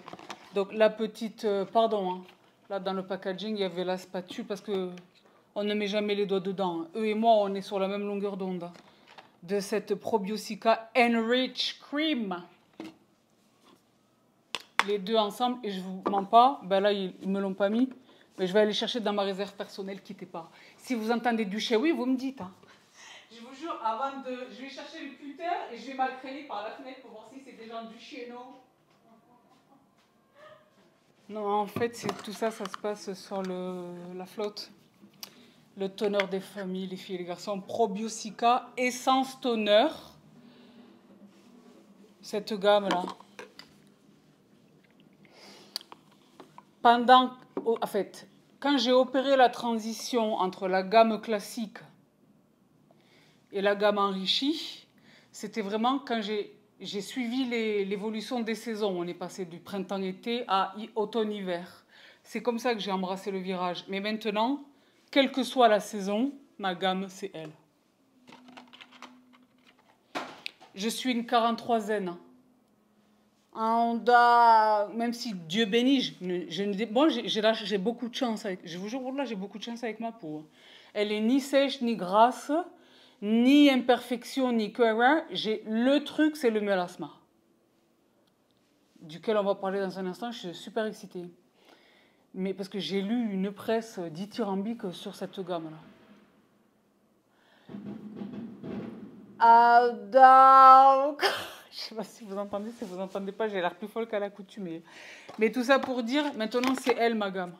Donc la petite, pardon, hein, là dans le packaging, il y avait la spatule, parce que on ne met jamais les doigts dedans, hein. Eux et moi, on est sur la même longueur d'onde, hein, de cette Probiotica Enrich Cream. Les deux ensemble, et je vous mens pas, ben là, ils me l'ont pas mis, mais je vais aller chercher dans ma réserve personnelle, quittez pas. Si vous entendez du chewi, vous me dites, hein. Je vous jure, je vais chercher le cutter et je vais m'accréler par la fenêtre pour voir si c'est des gens du chéno. Non, en fait, tout ça, ça se passe sur la flotte. Le toner des familles, les filles et les garçons. Probiotica, essence toner. Cette gamme-là. En fait, quand j'ai opéré la transition entre la gamme classique et la gamme enrichie, c'était vraiment quand j'ai suivi l'évolution des saisons. On est passé du printemps-été à automne-hiver. C'est comme ça que j'ai embrassé le virage. Mais maintenant, quelle que soit la saison, ma gamme, c'est elle. Je suis une 43 zen. Même si Dieu bénit, j'ai beaucoup de chance. Je vous jure, là, j'ai beaucoup de chance avec ma peau. Elle est ni sèche, ni grasse, ni imperfection, ni erreur. Le truc, c'est le mélasma, duquel on va parler dans un instant. Je suis super excitée. Mais parce que j'ai lu une presse dithyrambique sur cette gamme-là. Donc, je ne sais pas si vous entendez pas, j'ai l'air plus folle qu'à l'accoutumée. Mais tout ça pour dire, maintenant, c'est elle ma gamme.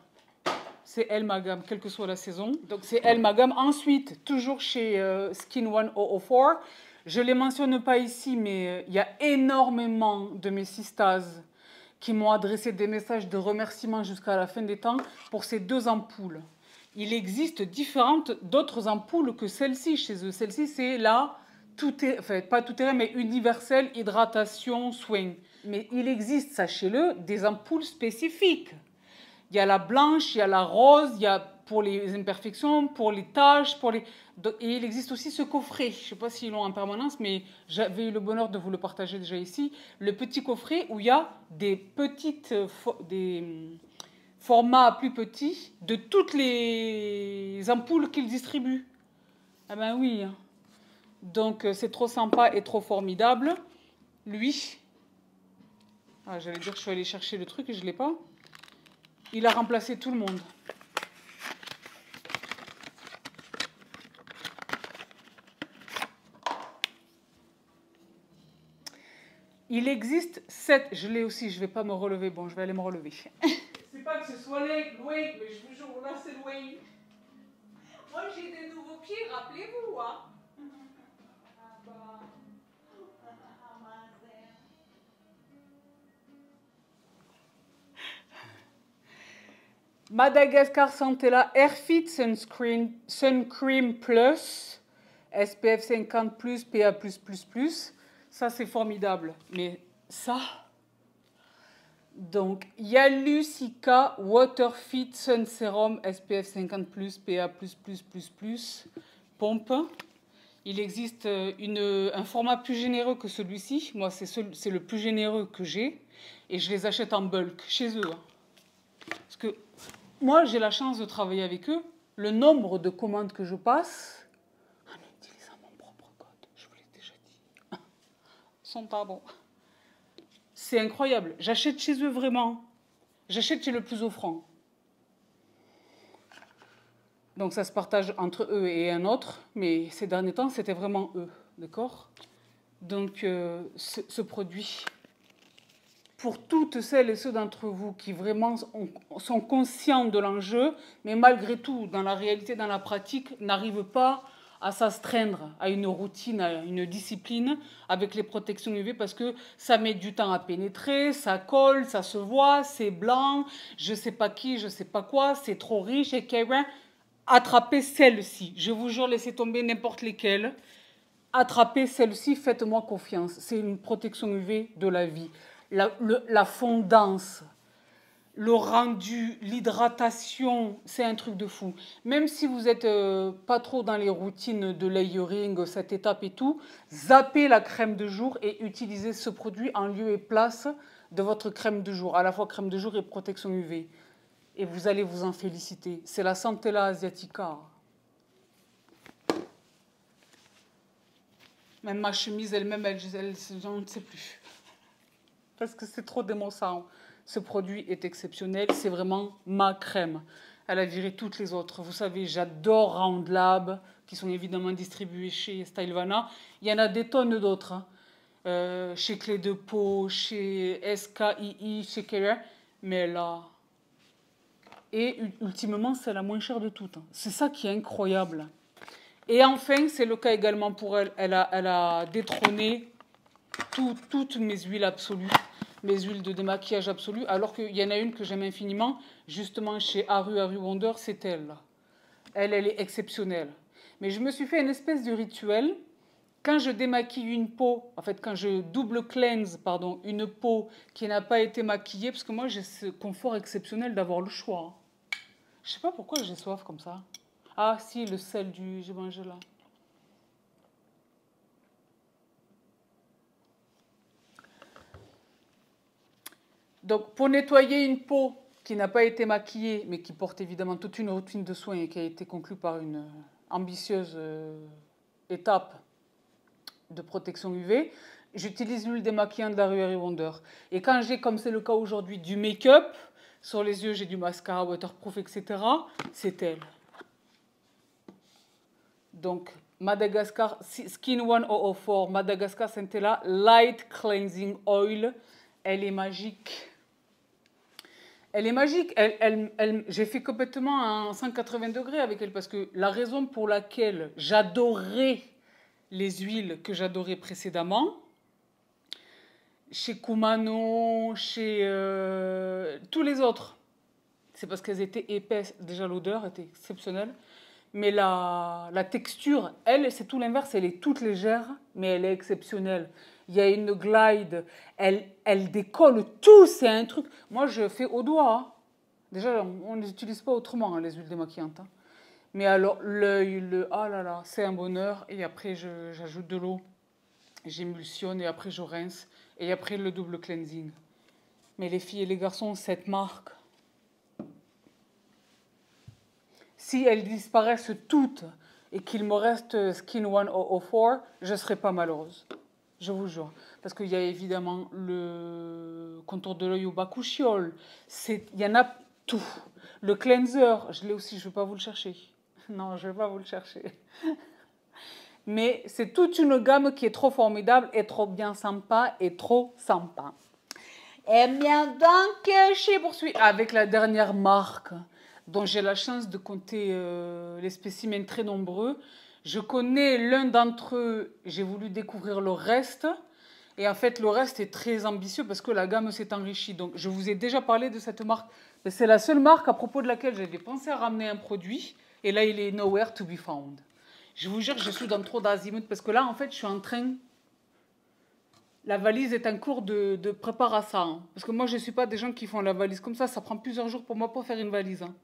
C'est elle ma gamme, quelle que soit la saison. Donc, c'est elle ma gamme. Ensuite, toujours chez Skin 1004, je ne les mentionne pas ici, mais il y a énormément de mes sistas qui m'ont adressé des messages de remerciement jusqu'à la fin des temps pour ces deux ampoules. Il existe d'autres ampoules que celle-ci chez eux. Celle-ci, c'est là, enfin, pas tout terrain, mais universel, hydratation, soin. Mais il existe, sachez-le, des ampoules spécifiques. Il y a la blanche, il y a la rose, il y a pour les imperfections, pour les taches, et il existe aussi ce coffret. Je ne sais pas s'ils l'ont en permanence, mais j'avais eu le bonheur de vous le partager déjà ici. Le petit coffret où il y a des formats plus petits de toutes les ampoules qu'ils distribuent. Ah ben oui. Donc c'est trop sympa et trop formidable. Lui, j'allais dire que je suis allée chercher le truc et je ne l'ai pas. Il a remplacé tout le monde. Il existe 7, je l'ai aussi, je ne vais pas me relever, bon, je vais aller me relever. C'est pas que ce soit loin, mais je vous jure, là c'est loin. Moi j'ai des nouveaux pieds, rappelez-vous, hein. Madagascar Santella Airfit Sun Cream Plus, SPF 50+, PA+++. Ça, c'est formidable. Mais ça... Donc, Yalusica Waterfit Sun Serum, SPF 50+, PA++++, pompe. Il existe un format plus généreux que celui-ci. Moi, c'est le plus généreux que j'ai. Et je les achète en bulk, chez eux. Parce que moi, j'ai la chance de travailler avec eux. Le nombre de commandes que je passe, en utilisant mon propre code, je vous l'ai déjà dit, sont pas bons. C'est incroyable. J'achète chez eux vraiment. J'achète chez le plus offrant. Donc ça se partage entre eux et un autre, mais ces derniers temps, c'était vraiment eux, d'accord? Donc ce produit, pour toutes celles et ceux d'entre vous qui vraiment sont conscients de l'enjeu, mais malgré tout, dans la réalité, dans la pratique, n'arrivent pas à s'astreindre à une routine, à une discipline avec les protections UV parce que ça met du temps à pénétrer, ça colle, ça se voit, c'est blanc, je sais pas qui, je sais pas quoi, c'est trop riche, etc. Attrapez celle-ci. Je vous jure, laissez tomber n'importe lesquelles. Attrapez celle-ci, faites-moi confiance. C'est une protection UV de la vie. La fondance, le rendu, l'hydratation, c'est un truc de fou. Même si vous n'êtes pas trop dans les routines de layering, cette étape et tout, zappez la crème de jour et utilisez ce produit en lieu et place de votre crème de jour, à la fois crème de jour et protection UV. Et vous allez vous en féliciter. C'est la Centella asiatica. Même ma chemise elle-même, je ne sais plus. Parce que c'est trop démonçant. Ce produit est exceptionnel. C'est vraiment ma crème. Elle a viré toutes les autres. Vous savez, j'adore Round Lab, qui sont évidemment distribués chez Stylevana. Il y en a des tonnes d'autres. Hein. Chez Clé de Peau, chez SKII, chez Keller. Mais là... Et ultimement, c'est la moins chère de toutes. C'est ça qui est incroyable. Et enfin, c'est le cas également pour elle. Elle a détrôné toutes mes huiles absolues, mes huiles de démaquillage absolues, alors qu'il y en a une que j'aime infiniment, justement chez Aru Wonder, c'est elle. Elle est exceptionnelle. Mais je me suis fait une espèce de rituel. Quand je démaquille une peau, en fait, quand je double cleanse, pardon, une peau qui n'a pas été maquillée, parce que moi, j'ai ce confort exceptionnel d'avoir le choix. Je sais pas pourquoi j'ai soif comme ça. Ah si, le sel du... J'ai mangé là. Donc, pour nettoyer une peau qui n'a pas été maquillée, mais qui porte évidemment toute une routine de soins et qui a été conclue par une ambitieuse étape de protection UV, j'utilise l'huile démaquillante d'Aru Wonder. Et quand j'ai, comme c'est le cas aujourd'hui, du make-up, sur les yeux, j'ai du mascara waterproof, etc. C'est elle. Donc, Madagascar Skin 1004, Madagascar Centella Light Cleansing Oil. Elle est magique. Elle est magique. J'ai fait complètement un 180 degrés avec elle parce que la raison pour laquelle j'adorais les huiles que j'adorais précédemment, chez Kumano, chez tous les autres, c'est parce qu'elles étaient épaisses. Déjà, l'odeur était exceptionnelle. Mais la texture, elle, c'est tout l'inverse. Elle est toute légère, mais elle est exceptionnelle. Il y a une glide, elle décolle tout. C'est un truc... Moi, je fais au doigt. Hein. Déjà, on ne les utilise pas autrement, hein, les huiles démaquillantes. Hein. Mais alors, l'œil, ah là là, c'est un bonheur. Et après, j'ajoute de l'eau. J'émulsionne et après, je rince. Et après, le double cleansing. Mais les filles et les garçons, cette marque... Si elles disparaissent toutes et qu'il me reste Skin 1004, je ne serai pas malheureuse. Je vous jure. Parce qu'il y a évidemment le contour de l'œil au bakuchiol. Il y en a tout. Le cleanser, je l'ai aussi, je ne vais pas vous le chercher. Non, je ne vais pas vous le chercher. Mais c'est toute une gamme qui est trop formidable et trop bien sympa et trop sympa. Eh bien donc, je poursuis avec la dernière marque dont j'ai la chance de compter les spécimens très nombreux. Je connais l'un d'entre eux, j'ai voulu découvrir le reste. Et en fait, le reste est très ambitieux parce que la gamme s'est enrichie. Donc, je vous ai déjà parlé de cette marque. C'est la seule marque à propos de laquelle j'avais pensé à ramener un produit. Et là, il est nowhere to be found. Je vous jure, je suis dans trop d'azimuts parce que là, en fait, je suis en train... La valise est en cours de préparation. Hein. Parce que moi, je ne suis pas des gens qui font la valise comme ça. Ça prend plusieurs jours pour moi pour faire une valise. Hein.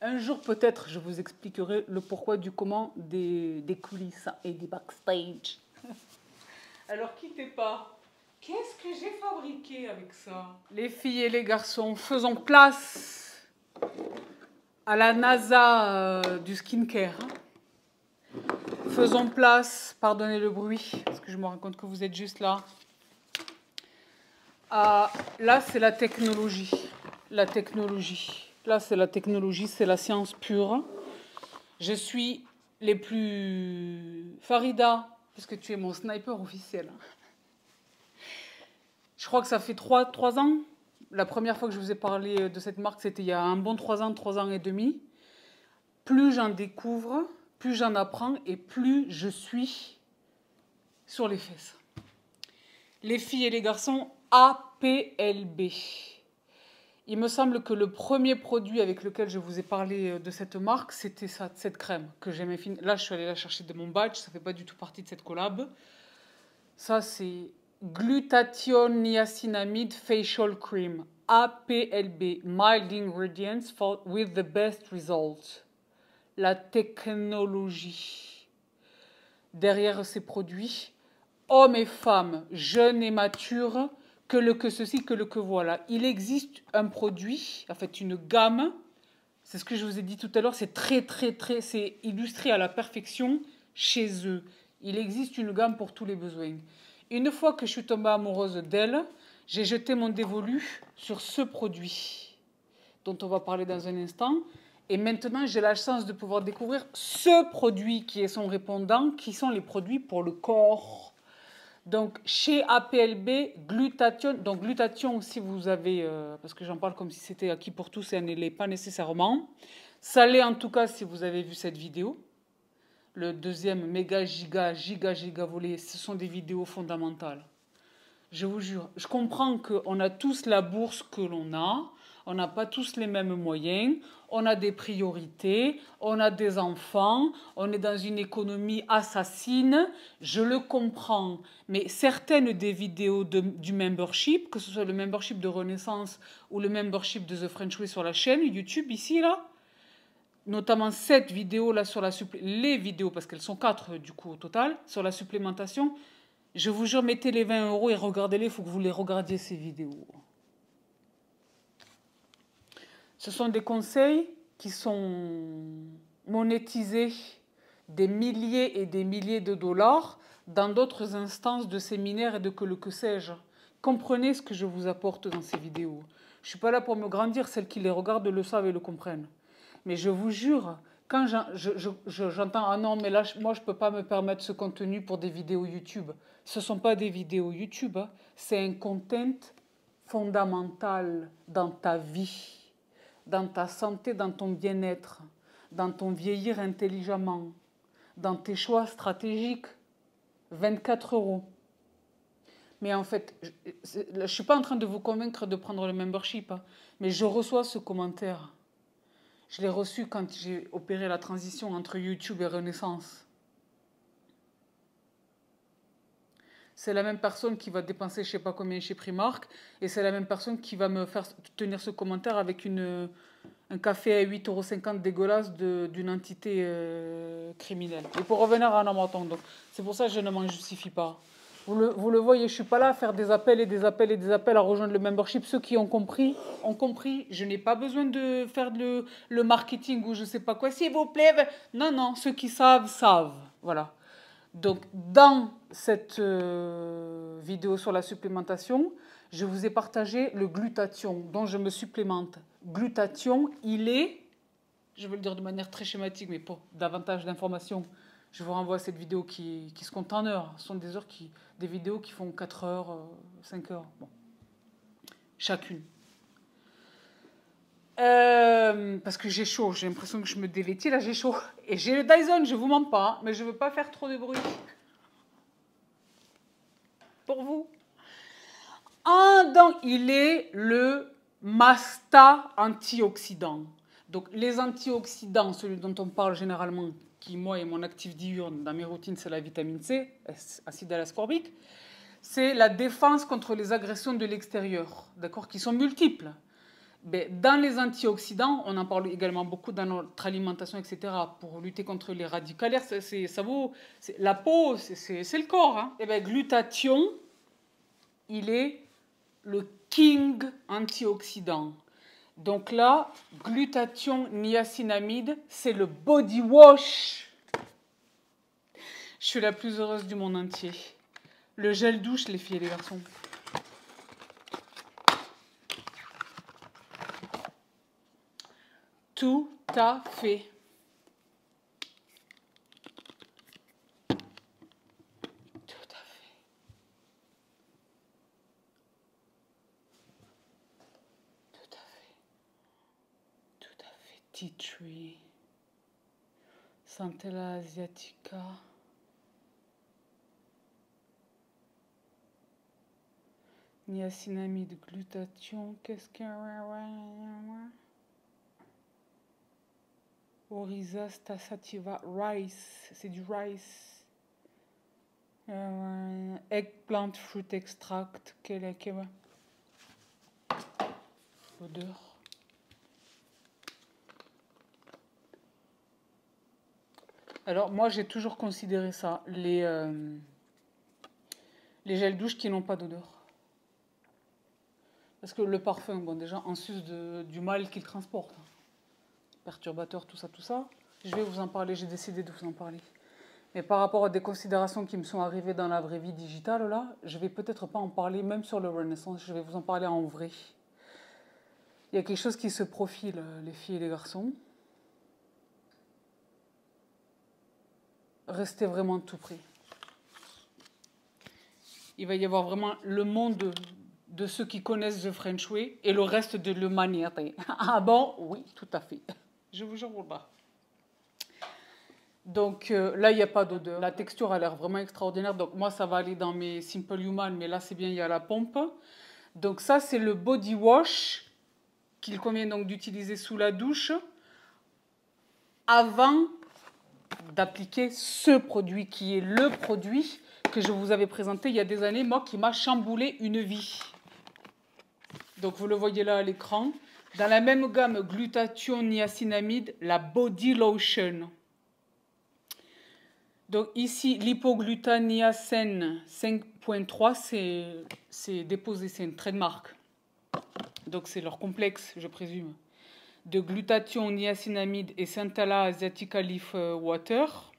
Un jour, peut-être, je vous expliquerai le pourquoi du comment des coulisses et des backstage. Alors, quittez pas. Qu'est-ce que j'ai fabriqué avec ça? Les filles et les garçons, faisons place à la NASA du skincare. Faisons place, pardonnez le bruit, parce que je me rends compte que vous êtes juste là. Là, c'est la technologie. La technologie. Là, c'est la technologie, c'est la science pure. Je suis les plus... Farida, puisque tu es mon sniper officiel. Je crois que ça fait 3 ans. La première fois que je vous ai parlé de cette marque, c'était il y a un bon 3 ans et demi. Plus j'en découvre, plus j'en apprends et plus je suis sur les fesses. Les filles et les garçons, APLB. Il me semble que le premier produit avec lequel je vous ai parlé de cette marque, c'était cette crème que j'aimais. Là, je suis allée la chercher de mon badge, ça ne fait pas du tout partie de cette collab. Ça, c'est Glutathione Niacinamide Facial Cream, APLB, Mild Ingredients with the best results. La technologie derrière ces produits, hommes et femmes, jeunes et matures, que ceci, que le que voilà. Il existe un produit, en fait une gamme, c'est ce que je vous ai dit tout à l'heure, c'est c'est illustré à la perfection chez eux. Il existe une gamme pour tous les besoins. Une fois que je suis tombée amoureuse d'elle, j'ai jeté mon dévolu sur ce produit, dont on va parler dans un instant. Et maintenant, j'ai la chance de pouvoir découvrir ce produit qui est son répondant, qui sont les produits pour le corps. Donc, chez APLB, glutathione. Donc, glutathione, si vous avez, parce que j'en parle comme si c'était acquis pour tous, et ça ne l'est pas nécessairement. Ça l'est en tout cas si vous avez vu cette vidéo. Le deuxième méga giga volet, ce sont des vidéos fondamentales. Je vous jure, je comprends qu'on a tous la bourse que l'on a. On n'a pas tous les mêmes moyens, on a des priorités, on a des enfants, on est dans une économie assassine, je le comprends. Mais certaines des vidéos du membership, que ce soit le membership de Renaissance ou le membership de The French Way sur la chaîne YouTube, ici, là, notamment cette vidéo-là sur les vidéos, parce qu'elles sont 4 du coup au total, sur la supplémentation, je vous jure, mettez les 20 € et regardez-les, il faut que vous les regardiez ces vidéos. Ce sont des conseils qui sont monétisés des milliers et des milliers de dollars dans d'autres instances de séminaires et de que sais-je. Comprenez ce que je vous apporte dans ces vidéos. Je ne suis pas là pour me grandir, celles qui les regardent le savent et le comprennent. Mais je vous jure, quand j'entends « Ah non, mais là, moi, je ne peux pas me permettre ce contenu pour des vidéos YouTube ». Ce ne sont pas des vidéos YouTube, hein. C'est un content fondamental dans ta vie, dans ta santé, dans ton bien-être, dans ton vieillir intelligemment, dans tes choix stratégiques. 24 €. Mais en fait, je ne suis pas en train de vous convaincre de prendre le membership, hein, mais je reçois ce commentaire. Je l'ai reçu quand j'ai opéré la transition entre YouTube et Renaissance. C'est la même personne qui va dépenser je ne sais pas combien chez Primark, et c'est la même personne qui va me faire tenir ce commentaire avec un café à 8,50 € dégueulasse d'une entité criminelle. Et pour revenir à un amaton, donc c'est pour ça que je ne m'en justifie pas. Vous le voyez, je ne suis pas là à faire des appels et des appels et des appels à rejoindre le membership. Ceux qui ont compris, ont compris. Je n'ai pas besoin de faire le marketing ou je ne sais pas quoi. S'il vous plaît, non, non, ceux qui savent, savent. Voilà. Donc, dans cette vidéo sur la supplémentation, je vous ai partagé le glutathione dont je me supplémente. Glutathione, il est, je vais le dire de manière très schématique, mais pour davantage d'informations, je vous renvoie à cette vidéo qui se compte en heures. Ce sont des vidéos qui font 4 heures, 5 heures, bon, chacune. Parce que j'ai chaud, j'ai l'impression que je me dévêtis, là j'ai chaud. Et j'ai le Dyson, je vous mens pas, mais je veux pas faire trop de bruit. Pour vous. Donc, il est le Masta antioxydant. Donc, les antioxydants, celui dont on parle généralement, qui, moi, est mon actif diurne dans mes routines, c'est la vitamine C, acide L-ascorbique. C'est la défense contre les agressions de l'extérieur, d'accord, qui sont multiples. Ben, dans les antioxydants, on en parle également beaucoup dans notre alimentation, etc., pour lutter contre les radicalaires. La peau, c'est le corps. Hein. Et ben, glutathion, il est le king antioxydant. Donc là, glutathion, niacinamide, c'est le body wash. Je suis la plus heureuse du monde entier. Le gel douche, les filles et les garçons. Tout à fait. Tout à fait. Tout à fait. Tout à fait. Tea tree. Centella asiatica. Niacinamide, glutathion. Qu'est-ce qu'il y a? Oryza stasativa rice, c'est du rice. Eggplant fruit extract, quel est l'odeur? Alors moi j'ai toujours considéré ça, les gels douche qui n'ont pas d'odeur. Parce que le parfum, bon déjà en sus du mal qu'il transporte. Perturbateurs, tout ça. Je vais vous en parler, j'ai décidé de vous en parler. Mais par rapport à des considérations qui me sont arrivées dans la vraie vie digitale, là, je vais peut-être pas en parler, même sur le Renaissance, je vais vous en parler en vrai. Il y a quelque chose qui se profile, les filles et les garçons. Restez vraiment tout près. Il va y avoir vraiment le monde de ceux qui connaissent The French Way et le reste de l'humanité. Ah bon? Oui, tout à fait. Je vous jure, là. Donc là, il n'y a pas d'odeur. La texture a l'air vraiment extraordinaire. Donc moi, ça va aller dans mes Simple Human, mais là, c'est bien, il y a la pompe. Donc ça, c'est le body wash qu'il convient donc d'utiliser sous la douche avant d'appliquer ce produit qui est le produit que je vous avais présenté il y a des années, moi, qui m'a chamboulé une vie. Donc vous le voyez là à l'écran. Dans la même gamme glutathion niacinamide, la Body Lotion. Donc ici, l'hypoglutamniacène 5.3, c'est déposé, c'est une trademark. Donc c'est leur complexe, je présume, de glutathion niacinamide et Centella asiatica leaf water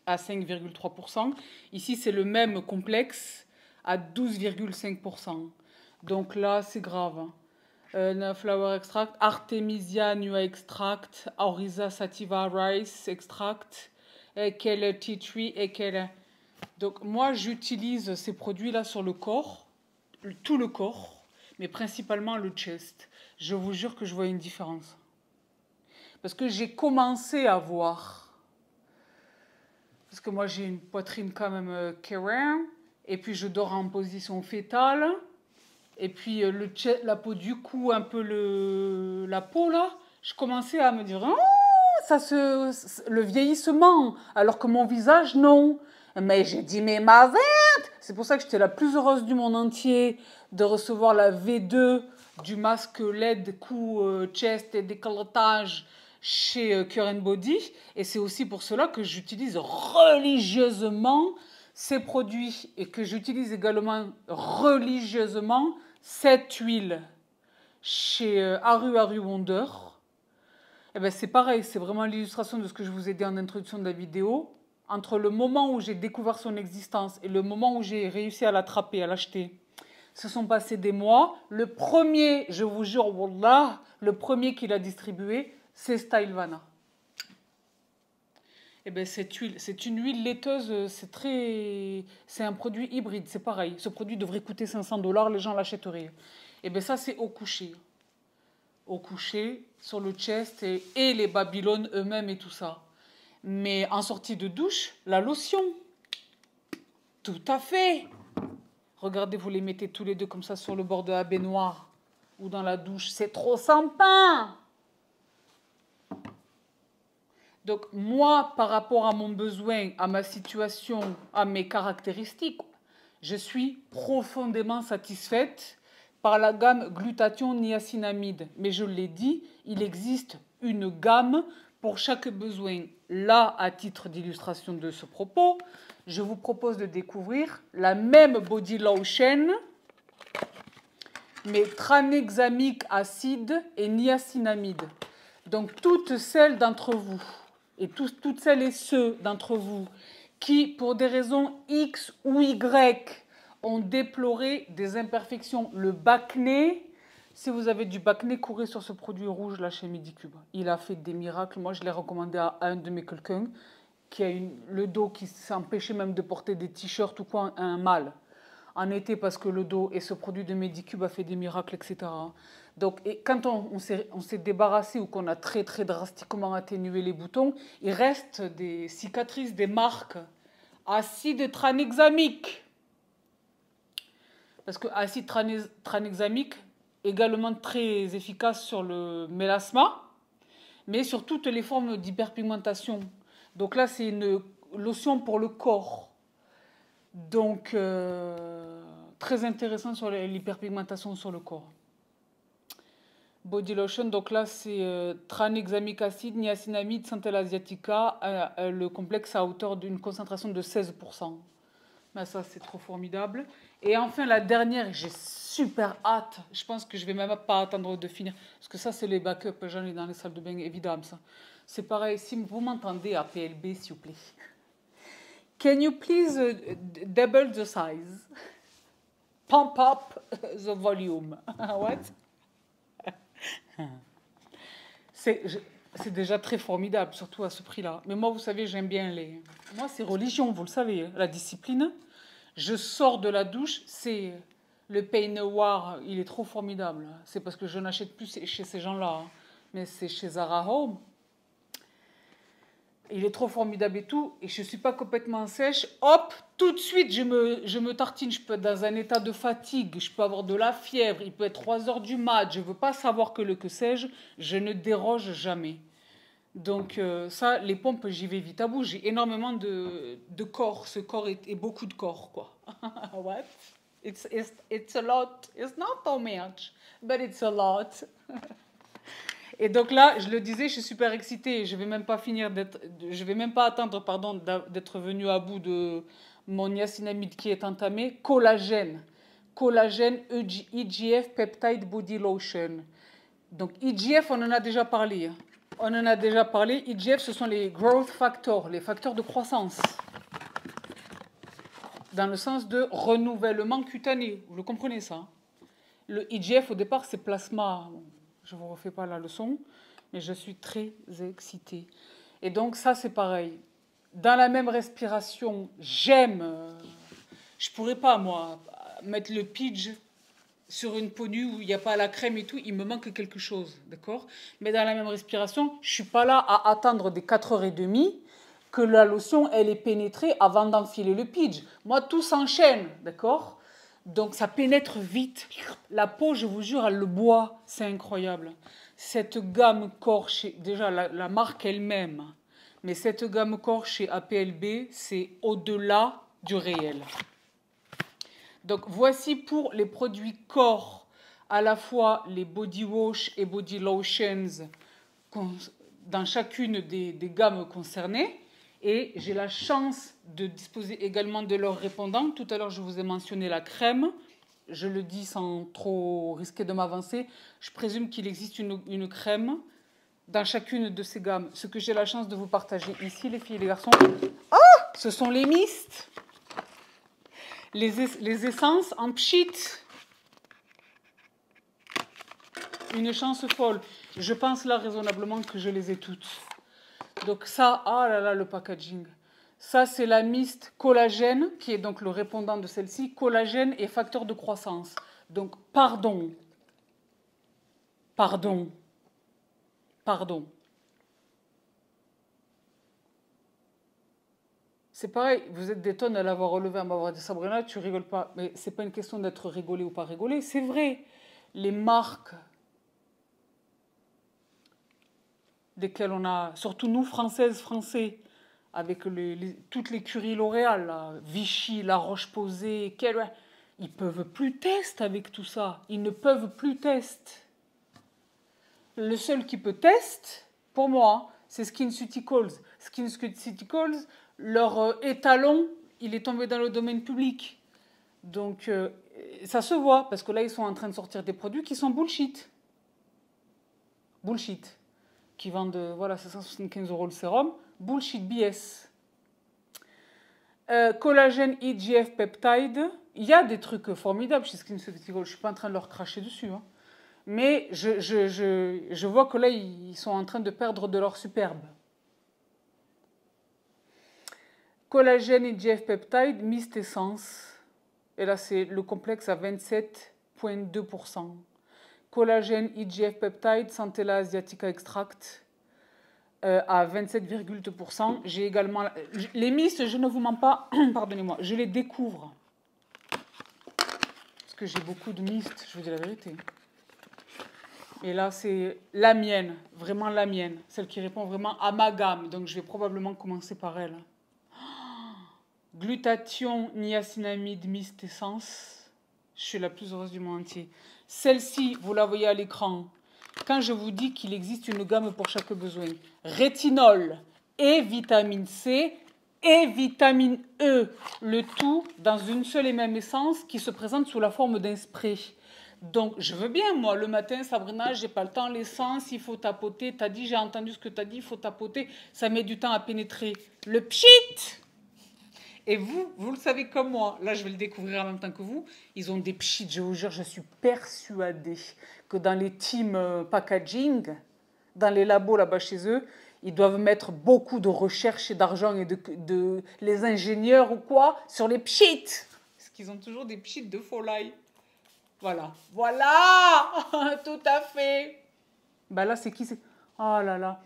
à 5,3%. Ici, c'est le même complexe à 12,5%. Donc là, c'est grave. Flower extract, Artemisia nua extract, Oryza sativa rice extract, et quel tea tree et quel. Donc moi j'utilise ces produits là sur le corps, tout le corps, mais principalement le chest. Je vous jure que je vois une différence. Parce que j'ai commencé à voir. Parce que moi j'ai une poitrine quand même carrée, et puis je dors en position fétale. Et puis la peau du cou, un peu la peau là, je commençais à me dire oh, le vieillissement, alors que mon visage non. Mais j'ai dit mais ma verte. C'est pour ça que j'étais la plus heureuse du monde entier de recevoir la V2 du masque LED cou, chest et décolletage chez Cure Body. Et c'est aussi pour cela que j'utilise religieusement ces produits et que j'utilise également religieusement cette huile chez Aru Wonder. Eh ben c'est pareil, c'est vraiment l'illustration de ce que je vous ai dit en introduction de la vidéo. Entre le moment où j'ai découvert son existence et le moment où j'ai réussi à l'attraper, à l'acheter, se sont passés des mois. Le premier, je vous jure, wallah, le premier qu'il a distribué, c'est Stylevana. Eh ben, cette huile, c'est une huile laiteuse, c'est un produit hybride, c'est pareil. Ce produit devrait coûter 500 $, les gens l'achèteraient. Eh ben ça, c'est au coucher. Au coucher, sur le chest et les Babylones eux-mêmes et tout ça. Mais en sortie de douche, la lotion. Tout à fait. Regardez, vous les mettez tous les deux comme ça sur le bord de la baignoire ou dans la douche. C'est trop sympa. Donc moi, par rapport à mon besoin, à ma situation, à mes caractéristiques, je suis profondément satisfaite par la gamme glutathion niacinamide. Mais je l'ai dit, il existe une gamme pour chaque besoin. Là, à titre d'illustration de ce propos, je vous propose de découvrir la même body lotion, mais tranexamique acide et niacinamide. Donc, toutes celles d'entre vous, et toutes celles et ceux d'entre vous qui, pour des raisons X ou Y, ont déploré des imperfections, le bacné, si vous avez du bacné, courez sur ce produit rouge là chez Medicube. Il a fait des miracles. Moi, je l'ai recommandé à un de mes quelqu'un qui a le dos qui s'empêchait même de porter des t-shirts ou quoi, un mal. En été, parce que le dos et ce produit de Medicube a fait des miracles, etc. Donc, et quand on s'est débarrassé ou qu'on a très très drastiquement atténué les boutons, il reste des cicatrices, des marques. Acide tranexamique. Parce que acide tranexamique, également très efficace sur le mélasma, mais sur toutes les formes d'hyperpigmentation. Donc là, c'est une lotion pour le corps. Donc, très intéressant sur l'hyperpigmentation sur le corps. Body lotion, donc là, c'est tranexamique acide, niacinamide, centelle asiatica, le complexe à hauteur d'une concentration de 16%. Ben ça, c'est trop formidable. Et enfin, la dernière, j'ai super hâte. Je pense que je vais même pas attendre de finir. Parce que ça, c'est les backups. J'en ai dans les salles de bain, évidemment. Ça. C'est pareil. Si vous m'entendez à PLB, s'il vous plaît. Can you please double the size? Pump up the volume. What? C'est déjà très formidable, surtout à ce prix-là. Mais moi, vous savez, j'aime bien les... Moi, c'est religion, vous le savez, la discipline. Je sors de la douche, c'est... Le peignoir, il est trop formidable. C'est parce que je n'achète plus chez ces gens-là. Mais c'est chez Zara Home. Il est trop formidable et tout. Et je ne suis pas complètement sèche. Hop, tout de suite, je me tartine. Je peux être dans un état de fatigue. Je peux avoir de la fièvre. Il peut être 3 heures du mat. Je ne veux pas savoir que sais-je. Je ne déroge jamais. Donc ça, les pompes, j'y vais vite à bout. J'ai énormément de corps. Ce corps est beaucoup de corps, quoi. What? It's a lot. It's not so much, but it's a lot. Et donc là, je le disais, je suis super excitée. Je vais même pas attendre, pardon, d'être venue à bout de mon niacinamide qui est entamé. Collagène, EGF Peptide Body Lotion. Donc EGF, on en a déjà parlé. EGF, ce sont les growth factors, les facteurs de croissance. Dans le sens de renouvellement cutané. Vous le comprenez, ça? Le EGF, au départ, c'est plasma. Je ne vous refais pas la leçon, mais je suis très excitée. Et donc, ça, c'est pareil. Dans la même respiration, j'aime... je ne pourrais pas, moi, mettre le Pidge sur une peau nue où il n'y a pas la crème et tout. Il me manque quelque chose, d'accord? Mais dans la même respiration, je ne suis pas là à attendre des 4h30 que la lotion, elle est pénétrée avant d'enfiler le Pidge. Moi, tout s'enchaîne, d'accord? Donc, ça pénètre vite. La peau, je vous jure, elle le boit. C'est incroyable. Cette gamme corps, déjà, la marque elle-même, mais cette gamme corps chez APLB, c'est au-delà du réel. Donc, voici pour les produits corps, à la fois les body wash et body lotions dans chacune des gammes concernées. Et j'ai la chance de disposer également de leurs répondants. Tout à l'heure, je vous ai mentionné la crème. Je le dis sans trop risquer de m'avancer. Je présume qu'il existe une crème dans chacune de ces gammes. Ce que j'ai la chance de vous partager ici, les filles et les garçons, ce sont les mistes. Les essences en pchit. Une chance folle. Je pense là raisonnablement que je les ai toutes. Donc ça, ah là là, le packaging. Ça, c'est la mist collagène, qui est donc le répondant de celle-ci. Collagène et facteur de croissance. Donc, pardon. C'est pareil, vous êtes des tonnes à l'avoir relevé, à m'avoir dit Sabrina, tu rigoles pas. Mais c'est pas une question d'être rigolé ou pas rigolé. C'est vrai. Les marques desquelles on a, surtout nous, Français, avec toutes les curies L'Oréal, Vichy, La Roche-Posay, Ils peuvent plus tester avec tout ça. Ils ne peuvent plus tester. Le seul qui peut tester, pour moi, c'est SkinCeuticals. SkinCeuticals, leur étalon, il est tombé dans le domaine public. Donc, ça se voit, parce que là, ils sont en train de sortir des produits qui sont bullshit. Bullshit. Qui vendent, voilà, 775 € le sérum. Bullshit BS. Collagène IGF peptide. Il y a des trucs formidables chez SkinCeuticals. Je ne suis pas en train de leur cracher dessus. Hein. Mais je vois que là, ils sont en train de perdre de leur superbe. Collagène IGF peptide, Mist Essence. Et là, c'est le complexe à 27,2%. Collagène IGF peptide, Centella asiatica extract à 27,2%. J'ai également... Les Mist, je ne vous mens pas, pardonnez-moi, je les découvre. Parce que j'ai beaucoup de Mist, je vous dis la vérité. Et là, c'est la mienne, vraiment la mienne, celle qui répond vraiment à ma gamme. Donc, je vais probablement commencer par elle. Glutathion, niacinamide, Mist Essence. Je suis la plus heureuse du monde entier. Celle-ci, vous la voyez à l'écran. Quand je vous dis qu'il existe une gamme pour chaque besoin, rétinol et vitamine C et vitamine E, le tout dans une seule et même essence qui se présente sous la forme d'un spray. Donc, je veux bien, moi, le matin, Sabrina, j'ai pas le temps, l'essence, il faut tapoter. T'as dit, j'ai entendu ce que t'as dit, il faut tapoter. Ça met du temps à pénétrer. Le pchit! Et vous le savez comme moi. Là, je vais le découvrir en même temps que vous. Ils ont des pchits, je vous jure, je suis persuadée que dans les teams packaging, dans les labos là-bas chez eux, ils doivent mettre beaucoup de recherche et d'argent et de les ingénieurs ou quoi sur les pchits. Parce qu'ils ont toujours des pchits de folie. Voilà. Voilà. Tout à fait. Ben là, c'est qui c'est... Oh là là.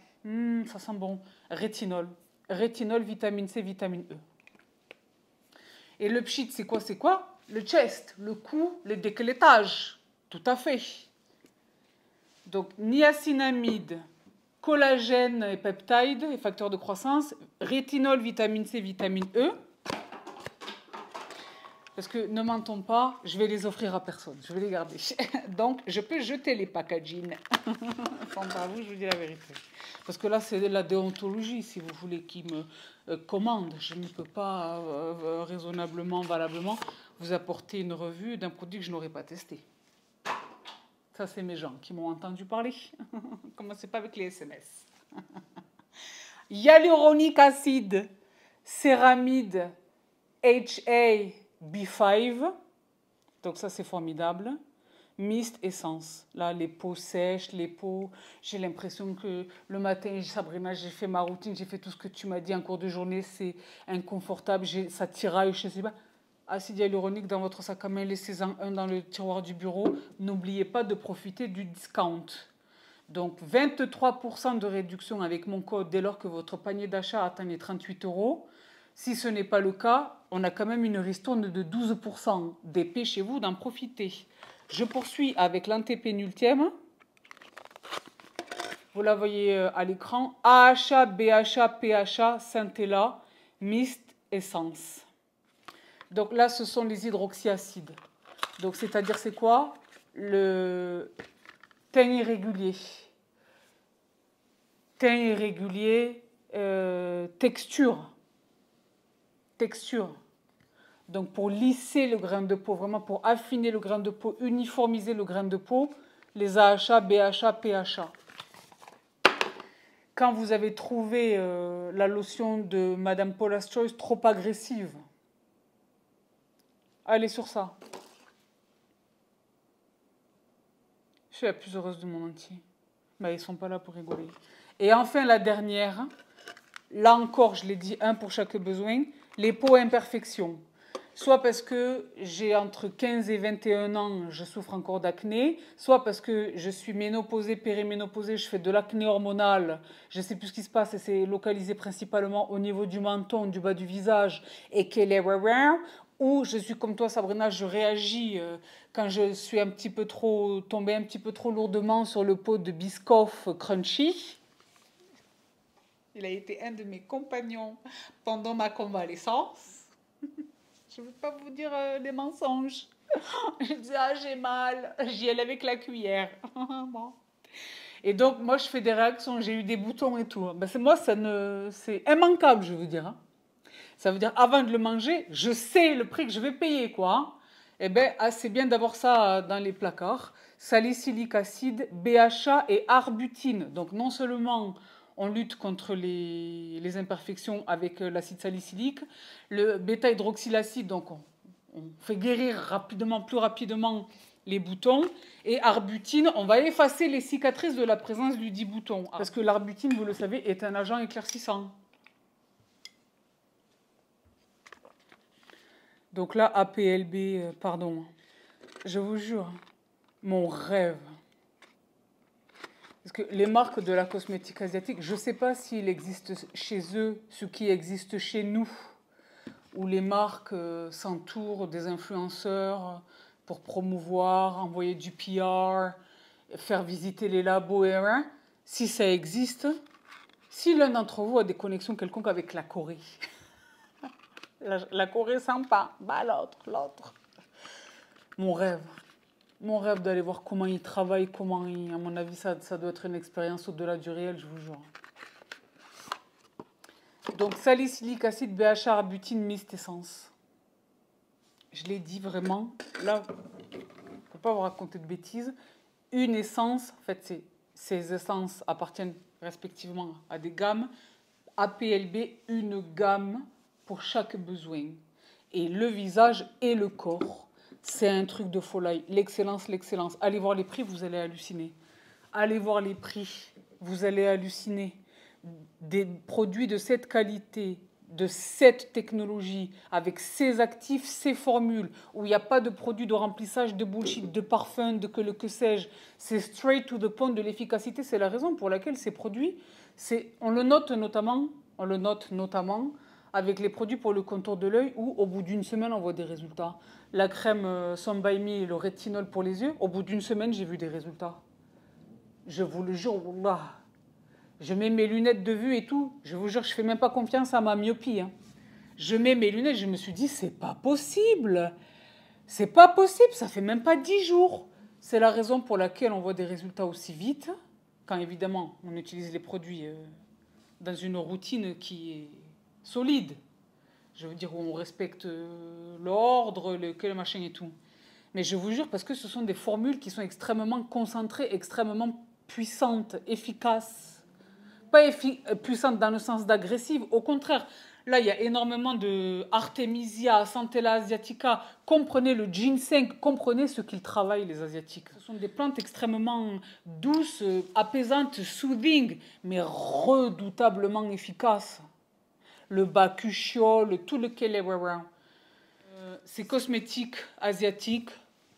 Ça sent bon. Rétinol. Rétinol, vitamine C, vitamine E. Et le pchit, c'est quoi? C'est quoi? Le chest, le cou, le décolletage. Tout à fait. Donc, niacinamide, collagène et peptide, et facteurs de croissance, rétinol, vitamine C, vitamine E. Parce que, ne mentons pas, je vais les offrir à personne. Je vais les garder. Donc, je peux jeter les packaging. Enfin, vous, je vous dis la vérité. Parce que là, c'est de la déontologie, si vous voulez, qui me commande. Je ne peux pas raisonnablement, valablement, vous apporter une revue d'un produit que je n'aurais pas testé. Ça, c'est mes gens qui m'ont entendu parler. Commencez pas avec les SMS. Hyaluronique acide, céramide, HA-B5. Donc ça, c'est formidable. Mist Essence. Là, les peaux sèches, les peaux... J'ai l'impression que le matin, Sabrina, j'ai fait ma routine, j'ai fait tout ce que tu m'as dit en cours de journée. C'est inconfortable, ça tiraille, je ne sais pas. Acide hyaluronique dans votre sac à main, laissez-en un dans le tiroir du bureau. N'oubliez pas de profiter du discount. Donc, 23% de réduction avec mon code dès lors que votre panier d'achat atteint les 38 €. Si ce n'est pas le cas, on a quand même une ristourne de 12%. Dépêchez-vous d'en profiter. Je poursuis avec l'antépénultième. Vous la voyez à l'écran. AHA, BHA, PHA, Centella, Mist Essence. Donc là, ce sont les hydroxyacides. Donc, c'est-à-dire, c'est quoi? Le teint irrégulier. Teint irrégulier, texture. Texture. Donc, pour lisser le grain de peau, vraiment pour affiner le grain de peau, uniformiser le grain de peau, les AHA, BHA, PHA. Quand vous avez trouvé la lotion de Madame Paula's Choice trop agressive, allez sur ça. Je suis la plus heureuse du monde entier. Mais ils ne sont pas là pour rigoler. Et enfin, la dernière. Là encore, je l'ai dit, un pour chaque besoin. Les peaux imperfections. Soit parce que j'ai entre 15 et 21 ans, je souffre encore d'acné. Soit parce que je suis ménopausée, périménopausée, je fais de l'acné hormonale. Je ne sais plus ce qui se passe et c'est localisé principalement au niveau du menton, du bas du visage. Et qu'elle est ou je suis comme toi, Sabrina, je réagis quand je suis tombée un petit peu trop lourdement sur le pot de Biscoff Crunchy. Il a été un de mes compagnons pendant ma convalescence. Je ne veux pas vous dire des mensonges. Je disais, ah, j'ai mal. J'y allais avec la cuillère. Bon. Et donc, moi, je fais des réactions. J'ai eu des boutons et tout. Ben, moi, c'est immanquable, je veux dire. Hein. Ça veut dire, avant de le manger, je sais le prix que je vais payer, quoi. Hein. Eh bien, c'est bien d'avoir ça dans les placards. Salicylique acide, BHA et arbutine. Donc, non seulement on lutte contre les imperfections avec l'acide salicylique, le bêta-hydroxylacide, donc on fait guérir rapidement, plus rapidement les boutons. Et arbutine, on va effacer les cicatrices de la présence du dit bouton. Parce que l'arbutine, vous le savez, est un agent éclaircissant. Donc là, APLB, pardon, je vous jure, mon rêve. Parce que les marques de la cosmétique asiatique, je ne sais pas s'il existe chez eux ce qui existe chez nous, où les marques s'entourent des influenceurs pour promouvoir, envoyer du PR, faire visiter les labos et rien. Si ça existe, si l'un d'entre vous a des connexions quelconques avec la Corée, la Corée sympa, bah l'autre. Mon rêve d'aller voir comment ils travaillent, comment ils, à mon avis, ça doit être une expérience au-delà du réel, je vous jure. Donc, salicylique acide, BHA, arbutine, mist, essence. Je l'ai dit vraiment, là, je ne peux pas vous raconter de bêtises. Une essence, en fait, ces essences appartiennent respectivement à des gammes. APLB, une gamme pour chaque besoin. Et le visage et le corps, c'est un truc de folie. L'excellence, l'excellence. Allez voir les prix, vous allez halluciner. Allez voir les prix, vous allez halluciner. Des produits de cette qualité, de cette technologie, avec ces actifs, ces formules, où il n'y a pas de produits de remplissage, de bullshit, de parfum, de que sais-je. C'est straight to the point de l'efficacité. C'est la raison pour laquelle ces produits, on le note notamment avec les produits pour le contour de l'œil où au bout d'une semaine on voit des résultats. La crème Sun By Me et le rétinol pour les yeux, au bout d'une semaine j'ai vu des résultats. Je vous le jure, wallah. Je mets mes lunettes de vue et tout. Je vous jure, je ne fais même pas confiance à ma myopie. Hein. Je mets mes lunettes, je me suis dit, c'est pas possible. C'est pas possible, ça fait même pas 10 jours. C'est la raison pour laquelle on voit des résultats aussi vite, quand évidemment on utilise les produits dans une routine qui est solide. Je veux dire, où on respecte l'ordre, le machin et tout. Mais je vous jure, parce que ce sont des formules qui sont extrêmement concentrées, extrêmement puissantes, efficaces. Pas puissantes dans le sens d'agressive, au contraire. Là, il y a énormément de Artemisia, Centella asiatica. Comprenez le ginseng, comprenez ce qu'ils travaillent, les Asiatiques. Ce sont des plantes extrêmement douces, apaisantes, soothing, mais redoutablement efficaces. Le bakuchiol, tout le kelewara. Ces cosmétiques asiatiques,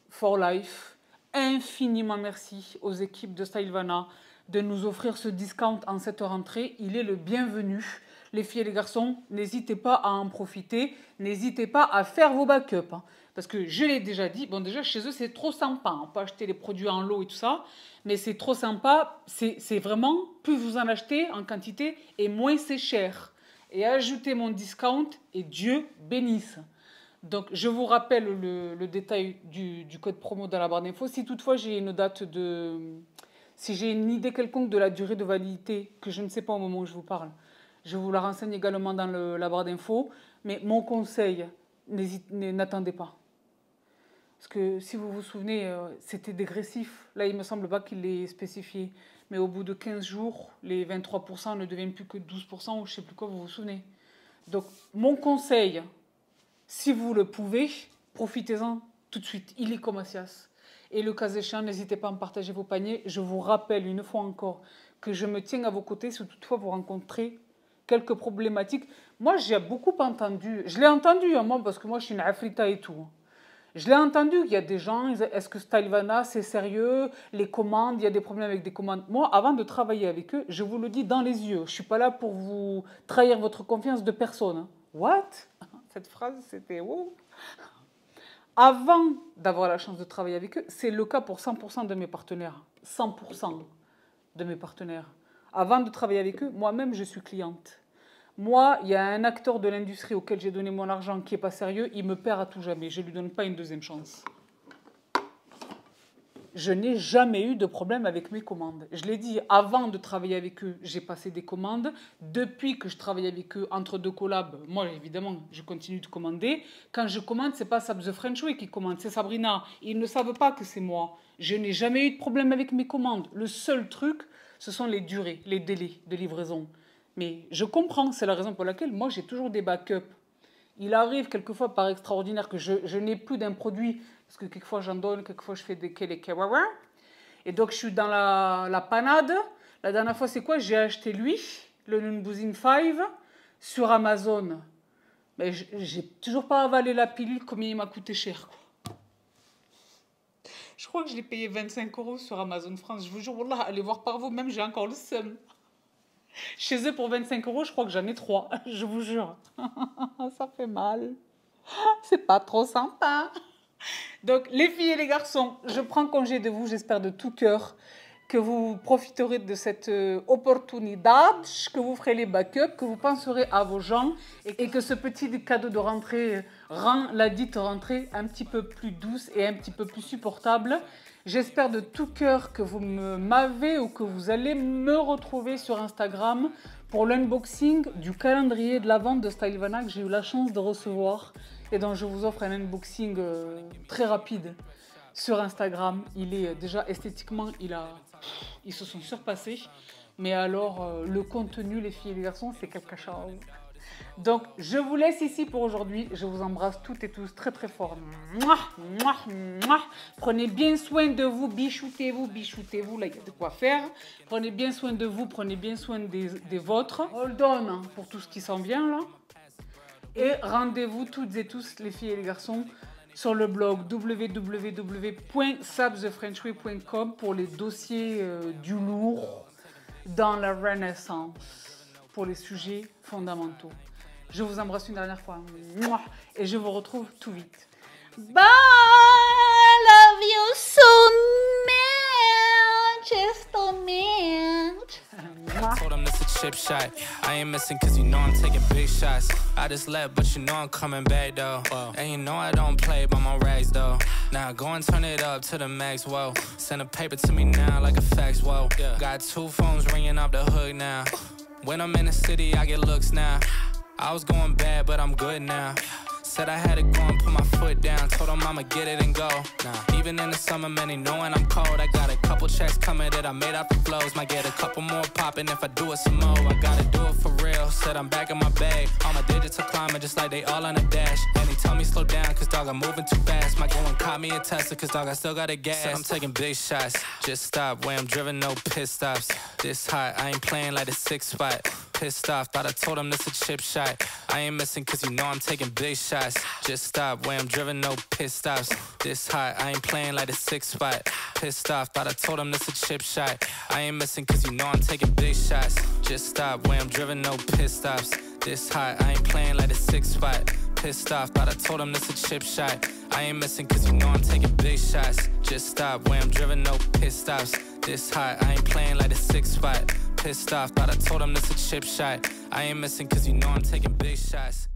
for life. Infiniment merci aux équipes de Stylevana de nous offrir ce discount en cette rentrée. Il est le bienvenu. Les filles et les garçons, n'hésitez pas à en profiter. N'hésitez pas à faire vos backups. Hein, parce que je l'ai déjà dit, bon déjà chez eux c'est trop sympa. On peut acheter les produits en lot et tout ça. Mais c'est trop sympa. C'est vraiment, plus vous en achetez en quantité et moins c'est cher. Et ajoutez mon discount et Dieu bénisse. Donc, je vous rappelle le détail du code promo dans la barre d'infos. Si toutefois j'ai une date de... Si j'ai une idée quelconque de la durée de validité, que je ne sais pas au moment où je vous parle, je vous la renseigne également dans la barre d'infos. Mais mon conseil, n'attendez pas. Parce que si vous vous souvenez, c'était dégressif. Là, il ne me semble pas qu'il l'ait spécifié. Mais au bout de 15 jours, les 23% ne deviennent plus que 12%, ou je ne sais plus quoi, vous vous souvenez. Donc, mon conseil... Si vous le pouvez, profitez-en tout de suite, illico macias. Et le cas échéant, n'hésitez pas à me partager vos paniers. Je vous rappelle une fois encore que je me tiens à vos côtés si toutefois vous rencontrez quelques problématiques. Moi, j'ai beaucoup entendu, je l'ai entendu, hein, moi, parce que moi, je suis une afrita et tout. Je l'ai entendu, il y a des gens, est-ce que Stylevana, c'est sérieux? Les commandes, il y a des problèmes avec des commandes. Moi, avant de travailler avec eux, je vous le dis dans les yeux. Je ne suis pas là pour vous trahir votre confiance de personne. Hein. What? Cette phrase, c'était wow. Avant d'avoir la chance de travailler avec eux, c'est le cas pour 100% de mes partenaires. 100% de mes partenaires. Avant de travailler avec eux, moi-même, je suis cliente. Moi, il y a un acteur de l'industrie auquel j'ai donné mon argent qui n'est pas sérieux, il me perd à tout jamais. Je ne lui donne pas une deuxième chance. Je n'ai jamais eu de problème avec mes commandes. Je l'ai dit, avant de travailler avec eux, j'ai passé des commandes. Depuis que je travaille avec eux, entre deux collabs, moi, évidemment, je continue de commander. Quand je commande, c'est pas Sab the French Way qui commande, c'est Sabrina. Ils ne savent pas que c'est moi. Je n'ai jamais eu de problème avec mes commandes. Le seul truc, ce sont les durées, les délais de livraison. Mais je comprends, c'est la raison pour laquelle moi, j'ai toujours des backups. Il arrive quelquefois par extraordinaire que je n'ai plus d'un produit, parce que quelquefois j'en donne, quelquefois je fais des kawawa. Et donc je suis dans la panade. La dernière fois, c'est quoi? J'ai acheté lui, le Nunbuzzing 5, sur Amazon. Mais j'ai toujours pas avalé la pilule, combien il m'a coûté cher, quoi. Je crois que je l'ai payé 25 € sur Amazon France. Je vous jure, wallah, allez voir par vous-même, j'ai encore le seum. Chez eux, pour 25 €, je crois que j'en ai 3. Je vous jure. Ça fait mal. C'est pas trop sympa. Donc, les filles et les garçons, je prends congé de vous. J'espère de tout cœur que vous profiterez de cette opportunité, que vous ferez les backups, que vous penserez à vos gens et que ce petit cadeau de rentrée rend la dite rentrée un petit peu plus douce et un petit peu plus supportable. J'espère de tout cœur que vous m'avez ou que vous allez me retrouver sur Instagram pour l'unboxing du calendrier de la vente de Stylevana que j'ai eu la chance de recevoir et dont je vous offre un unboxing très rapide sur Instagram. Il est déjà esthétiquement, ils se sont surpassés. Mais alors, le contenu, les filles et les garçons, c'est quelque chose. Donc, je vous laisse ici pour aujourd'hui. Je vous embrasse toutes et tous très très fort. Mouah, mouah, mouah. Prenez bien soin de vous, bichoutez-vous, bichoutez-vous. Là, il y a de quoi faire. Prenez bien soin de vous, prenez bien soin des vôtres. Hold on hein, pour tout ce qui s'en vient là. Et rendez-vous toutes et tous, les filles et les garçons, sur le blog www.sabthefrenchway.com pour les dossiers du lourd dans la Renaissance, pour les sujets fondamentaux. Je vous embrasse une dernière fois. Et je vous retrouve tout vite. Bye! I love you so much. Just a minute. I told him this a chip shot. I ain't missing cause you know I'm taking big shots. I just left but you know I'm coming back though. And you know I don't play by my rags though. Now go and turn it up to the max, whoa. Send a paper to me now like a fax, whoa. Got 2 phones ringing off the hook now. When I'm in the city I get looks now. I was going bad but I'm good now. Said I had to go and put my foot down. Told him I'ma get it and go. Nah, even in the summer, man, they knowing I'm cold. I got a couple checks coming that I made out the flows. Might get a couple more popping if I do it some more. I gotta do it for real. Said I'm back in my bag. All my digits are climbing just like they all on a dash. And he told me slow down cause dog I'm moving too fast. Might go and caught me a Tesla cause dog I still got a gas. Said I'm taking big shots. Just stop where I'm driven, no pit stops. This hot, I ain't playing like the 6 spot. Pissed off, thought I told him this a chip shot. I ain't missing cause you know I'm taking big shots. Just stop where I'm driven, no pit stops. This hot, I ain't playing like the 6 spot. Pissed off, thought I told him this a chip shot. I ain't missing cause you know I'm taking big shots. Just stop where I'm driven, no pit stops. This hot, I ain't playing like the 6 spot. Pissed off, thought I told him this a chip shot. I ain't missing cause you know I'm taking big shots. Just stop where I'm driven, no pit stops. This hot, I ain't playing like the 6 spot. Pissed off, thought I told him this a chip shot. I ain't missing cause you know I'm taking big shots.